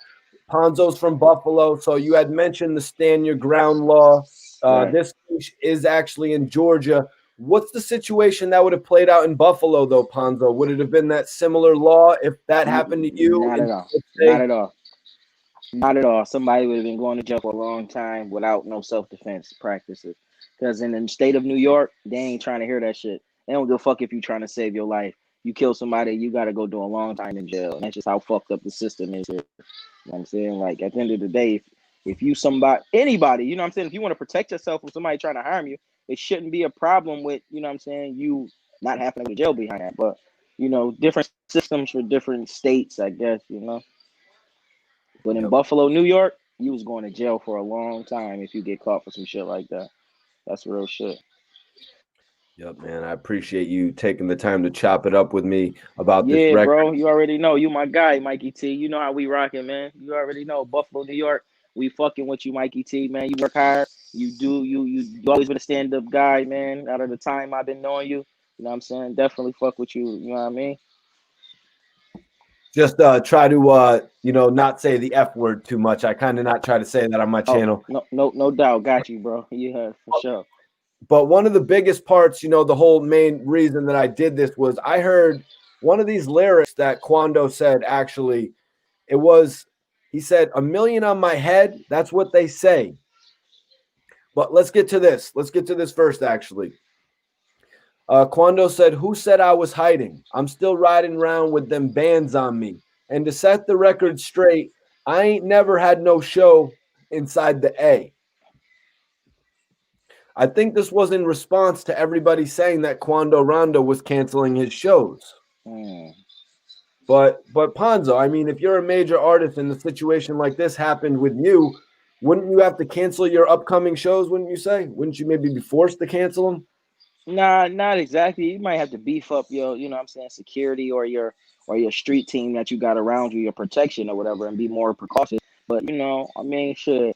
Ponzo's from Buffalo. So you had mentioned the stand your ground law. Right. This is actually in Georgia. What's the situation that would have played out in Buffalo, though, Ponzo? Would it have been that similar law if that happened to you? Not at all. Not at all. Not at all. Somebody would have been going to jail for a long time without no self-defense practices. Because in the state of New York, they ain't trying to hear that shit. They don't give a fuck if you're trying to save your life. You kill somebody, you got to go do a long time in jail. And that's just how fucked up the system is here. You know what I'm saying? Like, at the end of the day, if you anybody, you know what I'm saying? If you want to protect yourself from somebody trying to harm you, it shouldn't be a problem with, you know what I'm saying, you not having to go to jail behind that. But, different systems for different states, I guess, But in Buffalo, New York, you was going to jail for a long time if you get caught for some shit like that. That's real shit. Yep, man. I appreciate you taking the time to chop it up with me about this Yeah, record. bro. You already know. You my guy, Mikey T. You know how we rocking, man. You already know. Buffalo, New York. We fucking with you, Mikey T, man. You work hard. You always been a stand-up guy, man. Out of the time I've been knowing you. You know what I'm saying? Definitely fuck with you. You know what I mean? Just try to not say the F word too much. I kind of not try to say that on my channel. No doubt. Got you, bro. Yeah, for sure. But one of the biggest parts, the whole main reason that I did this was I heard one of these lyrics that Quando said, actually, he said, "A million on my head, that's what they say." But let's get to this. Let's get to this first, actually. Quando said, "Who said I was hiding? I'm still riding around with them bands on me. And to set the record straight, I ain't never had no show inside the A." I think this was in response to everybody saying that Quando Rondo was canceling his shows. But Ponzo, I mean, if you're a major artist and a situation like this happened with you, wouldn't you have to cancel your upcoming shows, wouldn't you say? Wouldn't you maybe be forced to cancel them? Nah, not exactly. You might have to beef up your, you know what I'm saying, security or or your street team that you got around you, your protection or whatever, and be more precautious. But I mean, shit.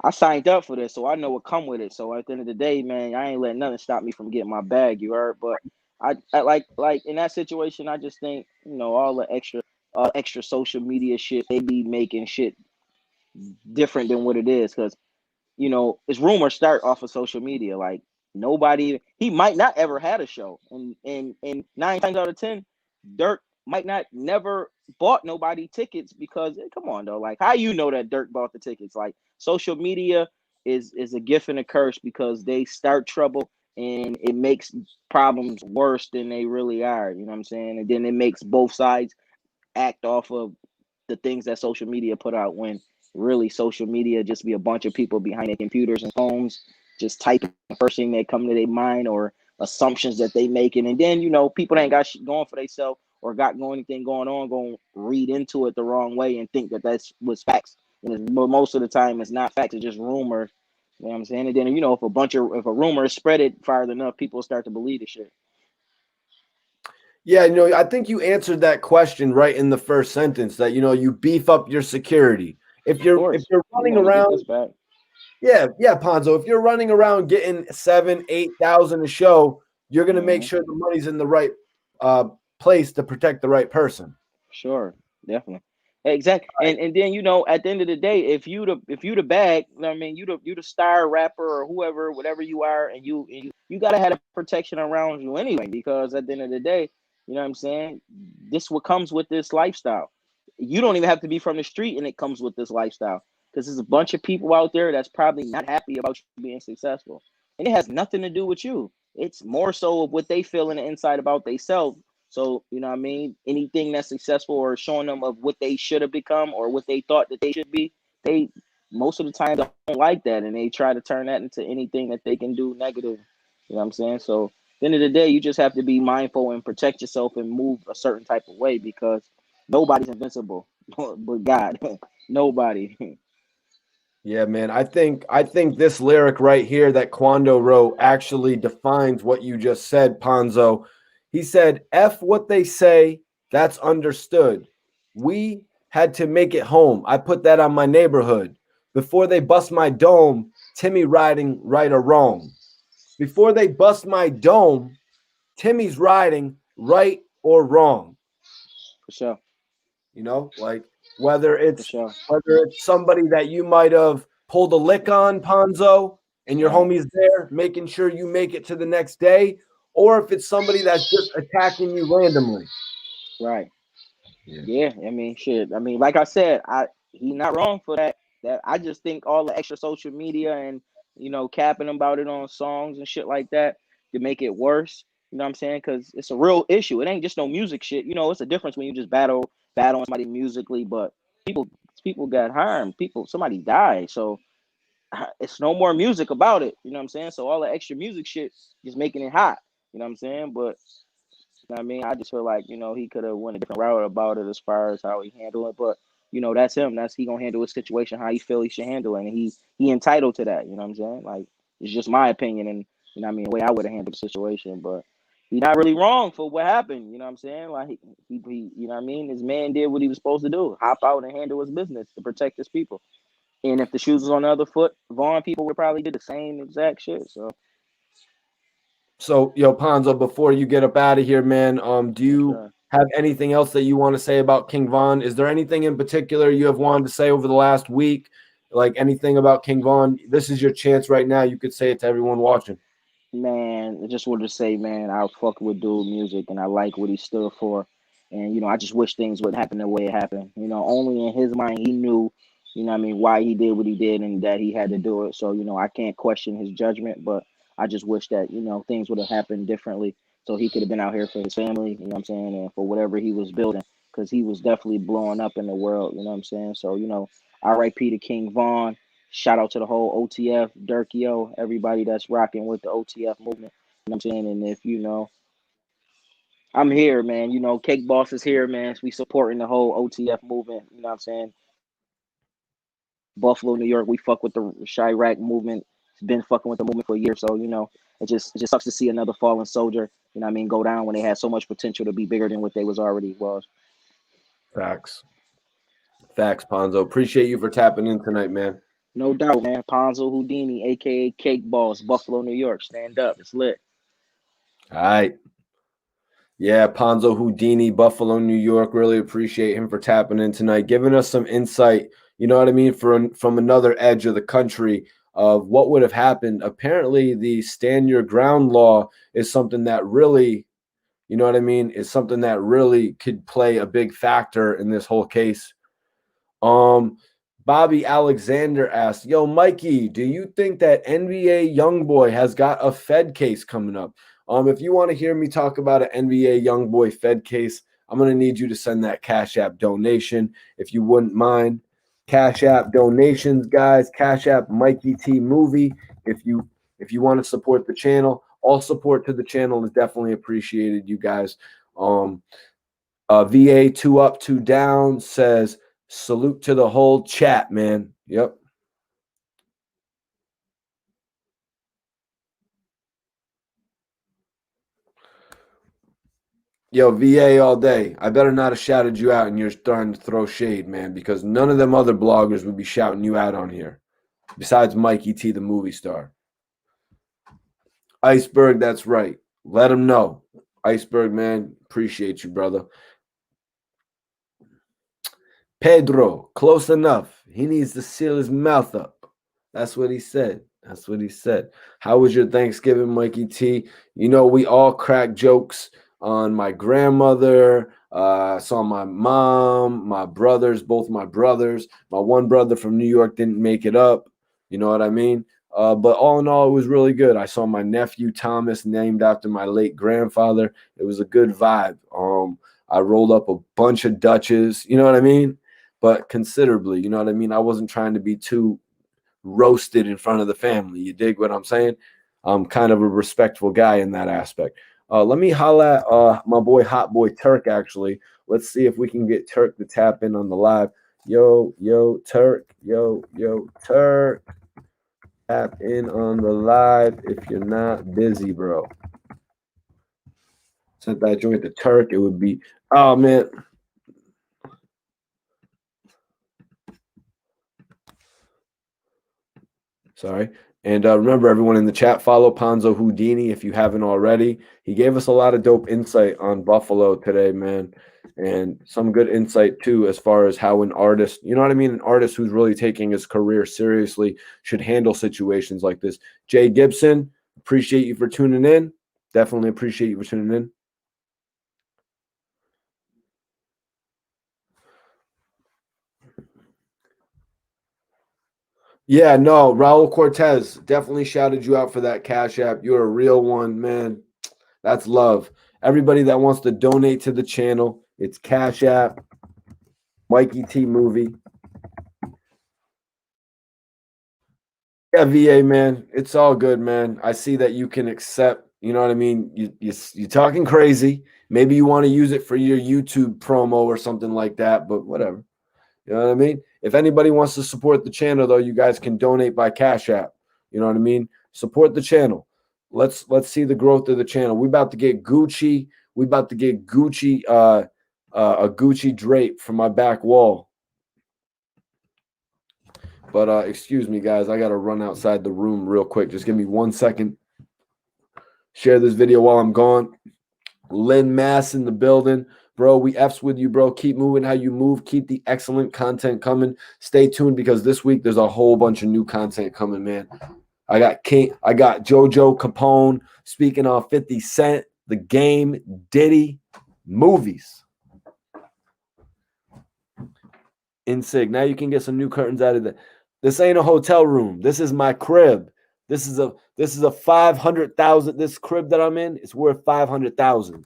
I signed up for this, so I know what come with it. So at the end of the day, man, I ain't letting nothing stop me from getting my bag. You heard? But I like in that situation, I just think all the extra social media shit they be making shit different than what it is because it's rumors start off of social media. Like nobody, he might not ever had a show, and 9 times out of 10, Durk might not never bought nobody tickets because come on though, like how you know that Durk bought the tickets? Like social media is a gift and a curse because they start trouble and it makes problems worse than they really are. You know what I'm saying? And then it makes both sides act off of the things that social media put out when really social media just be a bunch of people behind their computers and phones just typing the first thing that come to their mind or assumptions that they making, and then people that ain't got shit going for themselves or got anything going on going to read into it the wrong way and think that that's what's facts, but most of the time it's not facts, it's just rumors. You know what I'm saying? And then if a rumor is spread it far enough, people start to believe the shit. Yeah, I think you answered that question right in the first sentence that you beef up your security. If Of you're if course, you're we running want to get around, this back. yeah, Ponzo, if you're running around getting 7, 8,000 a show, you're gonna make Mm-hmm. sure the money's in the right uh place to protect the right person. Sure, definitely. Exactly. And then at the end of the day, if you the bag, I mean you the star rapper or whoever, whatever you are, and you gotta have a protection around you anyway, because at the end of the day, you know what I'm saying? This what comes with this lifestyle. You don't even have to be from the street and it comes with this lifestyle. Because there's a bunch of people out there that's probably not happy about you being successful. And it has nothing to do with you. It's more so of what they feel in the inside about themselves. So, you know what I mean? Anything that's successful or showing them of what they should have become or what they thought that they should be, they most of the time don't like that and they try to turn that into anything that they can do negative. You know what I'm saying? So at the end of the day, you just have to be mindful and protect yourself and move a certain type of way because nobody's invincible but God. Nobody. Yeah, man. I think this lyric right here that Quando wrote actually defines what you just said, Ponzo. He said, F what they say, that's understood. We had to make it home. I put that on my neighborhood. Before they bust my dome, Timmy riding right or wrong. Before they bust my dome, Timmy's riding right or wrong. For sure. Like whether For it's sure. whether it's somebody that you might have pulled a lick on, Ponzo, and your Right. homie's there making sure you make it to the next day, or if it's somebody that's just attacking you randomly. Right. Yeah. Yeah, I mean, shit. I mean, like I said, he not wrong for that. That I just think all the extra social media and capping about it on songs and shit like that to make it worse. You know what I'm saying? Because it's a real issue. It ain't just no music shit. It's a difference when you just battling somebody musically, but people people got harmed. Somebody died. So it's no more music about it. You know what I'm saying? So all the extra music shit just making it hot. You know what I'm saying? But know what I mean, I just feel like he could have went a different route about it as far as how he handled it. But that's him. That's he gonna handle his situation how he feel he should handle it, and he entitled to that. You know what I'm saying? Like it's just my opinion, and what I mean, the way I would have handled the situation. But he's not really wrong for what happened. You know what I'm saying? Like he you know what I mean. His man did what he was supposed to do: hop out and handle his business to protect his people. And if the shoes was on the other foot, Vaughn people would probably did the same exact shit. So So, Ponzo, before you get up out of here, man, do for you sure. have anything else that you want to say about King Von? Is there anything in particular you have wanted to say over the last week? Like anything about King Von? This is your chance right now. You could say it to everyone watching. Man, I just wanted to say, man, I fuck with dude music and I like what he stood for. And, I just wish things would happen the way it happened. Only in his mind he knew, what I mean, why he did what he did and that he had to do it. So, I can't question his judgment, but I just wish that, things would have happened differently. So he could have been out here for his family, you know what I'm saying, and for whatever he was building. Because he was definitely blowing up in the world, you know what I'm saying? So, RIP to King Von. Shout out to the whole OTF, Durkio, everybody that's rocking with the OTF movement. You know what I'm saying? And if I'm here, man. Cake Boss is here, man. We supporting the whole OTF movement. You know what I'm saying? Buffalo, New York, we fuck with the Chirac movement. It's been fucking with the movement for years. So, it just sucks to see another fallen soldier, go down when they had so much potential to be bigger than what they was already was. Facts. Facts, Ponzo. Appreciate you for tapping in tonight, man. No doubt, man. Ponzo Houdini, aka Cake Boss, Buffalo, New York. Stand up. It's lit. All right. Yeah, Ponzo Houdini, Buffalo, New York. Really appreciate him for tapping in tonight, giving us some insight, you know what I mean, from another edge of the country of what would have happened. Apparently, the stand your ground law is something that really, you know what I mean, is something that really could play a big factor in this whole case. Um, Bobby Alexander asked, "Yo, Mikey, do you think that NBA YoungBoy has got a Fed case coming up?" If you want to hear me talk about an NBA YoungBoy Fed case, I'm gonna need you to send that Cash App donation if you wouldn't mind. Cash App donations, guys. Cash App Mikey T Movie. If you want to support the channel, all support to the channel is definitely appreciated, you guys. Um, VA two up, two down says salute to the whole chat, man. Yep. Yo, VA all day. I better not have shouted you out and you're starting to throw shade, man, because none of them other bloggers would be shouting you out on here. Besides Mikey T, the movie star. Iceberg, that's right. Let him know. Iceberg, man, appreciate you, brother. Pedro, close enough. He needs to seal his mouth up. That's what he said. That's what he said. How was your Thanksgiving, Mikey T? You know, we all crack jokes on my grandmother. I saw my mom, my brothers, both my brothers. My one brother from New York didn't make it up. You know what I mean? But all in all, it was really good. I saw my nephew Thomas, named after my late grandfather. It was a good vibe. I rolled up a bunch of Dutches. You know what I mean? But considerably. You know what I mean? I wasn't trying to be too roasted in front of the family. You dig what I'm saying? I'm kind of a respectful guy in that aspect. Let me holla at my boy Hot Boy Turk, actually. Let's see if we can get Turk to tap in on the live. Yo, Turk. Yo, Turk. Tap in on the live if you're not busy, bro. Sent that joint to Turk, it would be, oh, man. Sorry. And remember, everyone in the chat, follow Ponzo Houdini if you haven't already. He gave us a lot of dope insight on Buffalo today, man. And some good insight, too, as far as how an artist, you know what I mean? An artist who's really taking his career seriously should handle situations like this. Jay Gibson, appreciate you for tuning in. Definitely appreciate you for tuning in. Yeah, no, Raul Cortez definitely shouted you out for that Cash App. You're a real one, man. That's love. Everybody that wants to donate to the channel, it's Cash App, Mikey T Movie. Yeah, VA, man. It's all good, man. I see that you can accept, you know what I mean? You're talking crazy. Maybe you want to use it for your YouTube promo or something like that, but whatever. You know what I mean? If anybody wants to support the channel, though, you guys can donate by Cash App. You know what I mean? Support the channel. Let's see the growth of the channel. We about to get Gucci. We about to get Gucci, a Gucci drape for my back wall. But excuse me, guys. I gotta run outside the room real quick. Just give me 1 second. Share this video while I'm gone. Lynn Mass in the building. Bro, we F's with you, bro. Keep moving how you move. Keep the excellent content coming. Stay tuned because this week there's a whole bunch of new content coming, man. I got JoJo Capone speaking on 50 Cent, The Game, Diddy, movies. Insig. Now you can get some new curtains out of that. This ain't a hotel room. This is my crib. This is a 500,000. This crib that I'm in is worth 500,000.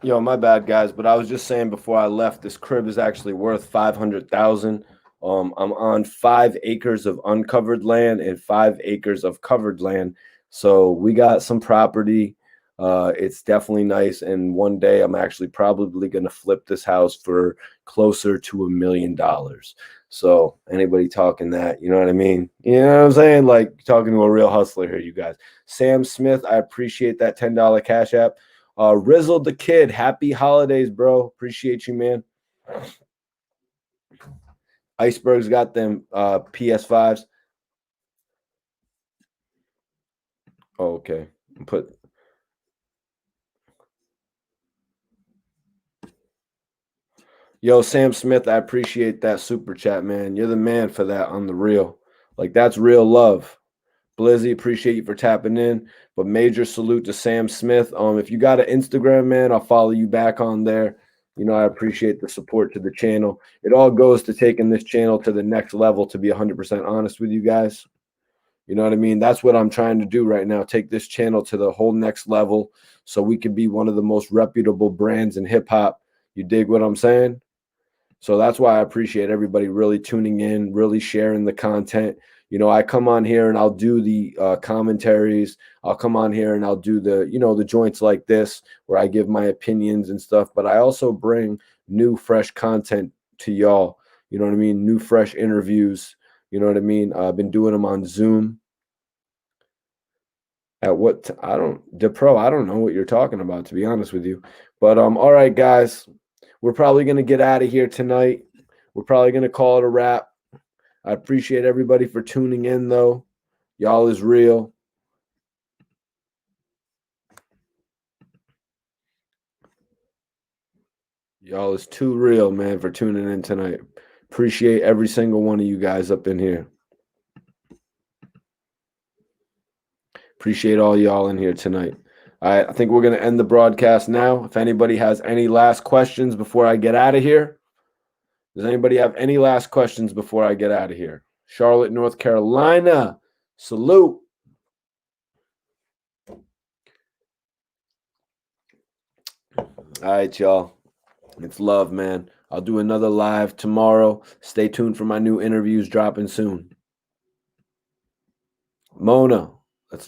Yo, my bad, guys, but I was just saying before I left, this crib is actually worth 500,000. I'm on 5 acres of uncovered land and 5 acres of covered land, so we got some property. It's definitely nice, and one day I'm actually probably gonna flip this house for closer to $1 million. So anybody talking that, you know what I mean? You know what I'm saying? Like talking to a real hustler here, you guys. Sam Smith, I appreciate that $10 Cash App. Rizzle the Kid, happy holidays, bro. Appreciate you, man. Iceberg's got them PS5s. Oh, okay. Put Yo, Sam Smith, I appreciate that super chat, man. You're the man for that on the real. Like that's real love. Blizzy, appreciate you for tapping in. But major salute to Sam Smith. If you got an Instagram, man, I'll follow you back on there. You know, I appreciate the support to the channel. It all goes to taking this channel to the next level, to be 100% honest with you guys. You know what I mean? That's what I'm trying to do right now. Take this channel to the whole next level so we can be one of the most reputable brands in hip hop. You dig what I'm saying? So that's why I appreciate everybody really tuning in, really sharing the content. You know, I come on here and I'll do the commentaries. I'll come on here and I'll do the joints like this where I give my opinions and stuff. But I also bring new, fresh content to y'all. You know what I mean? New, fresh interviews. You know what I mean? I've been doing them on Zoom. At what I don't, DePro, I don't know what you're talking about, to be honest with you. But all right, guys, we're probably gonna get out of here tonight. We're probably gonna call it a wrap. I appreciate everybody for tuning in, though. Y'all is real. Y'all is too real, man, for tuning in tonight. Appreciate every single one of you guys up in here. Appreciate all y'all in here tonight. All right, I think we're going to end the broadcast now. If anybody has any last questions before I get out of here, does anybody have any last questions before I get out of here? Charlotte, North Carolina, salute. All right, y'all. It's love, man. I'll do another live tomorrow. Stay tuned for my new interviews dropping soon. Mona, let's love.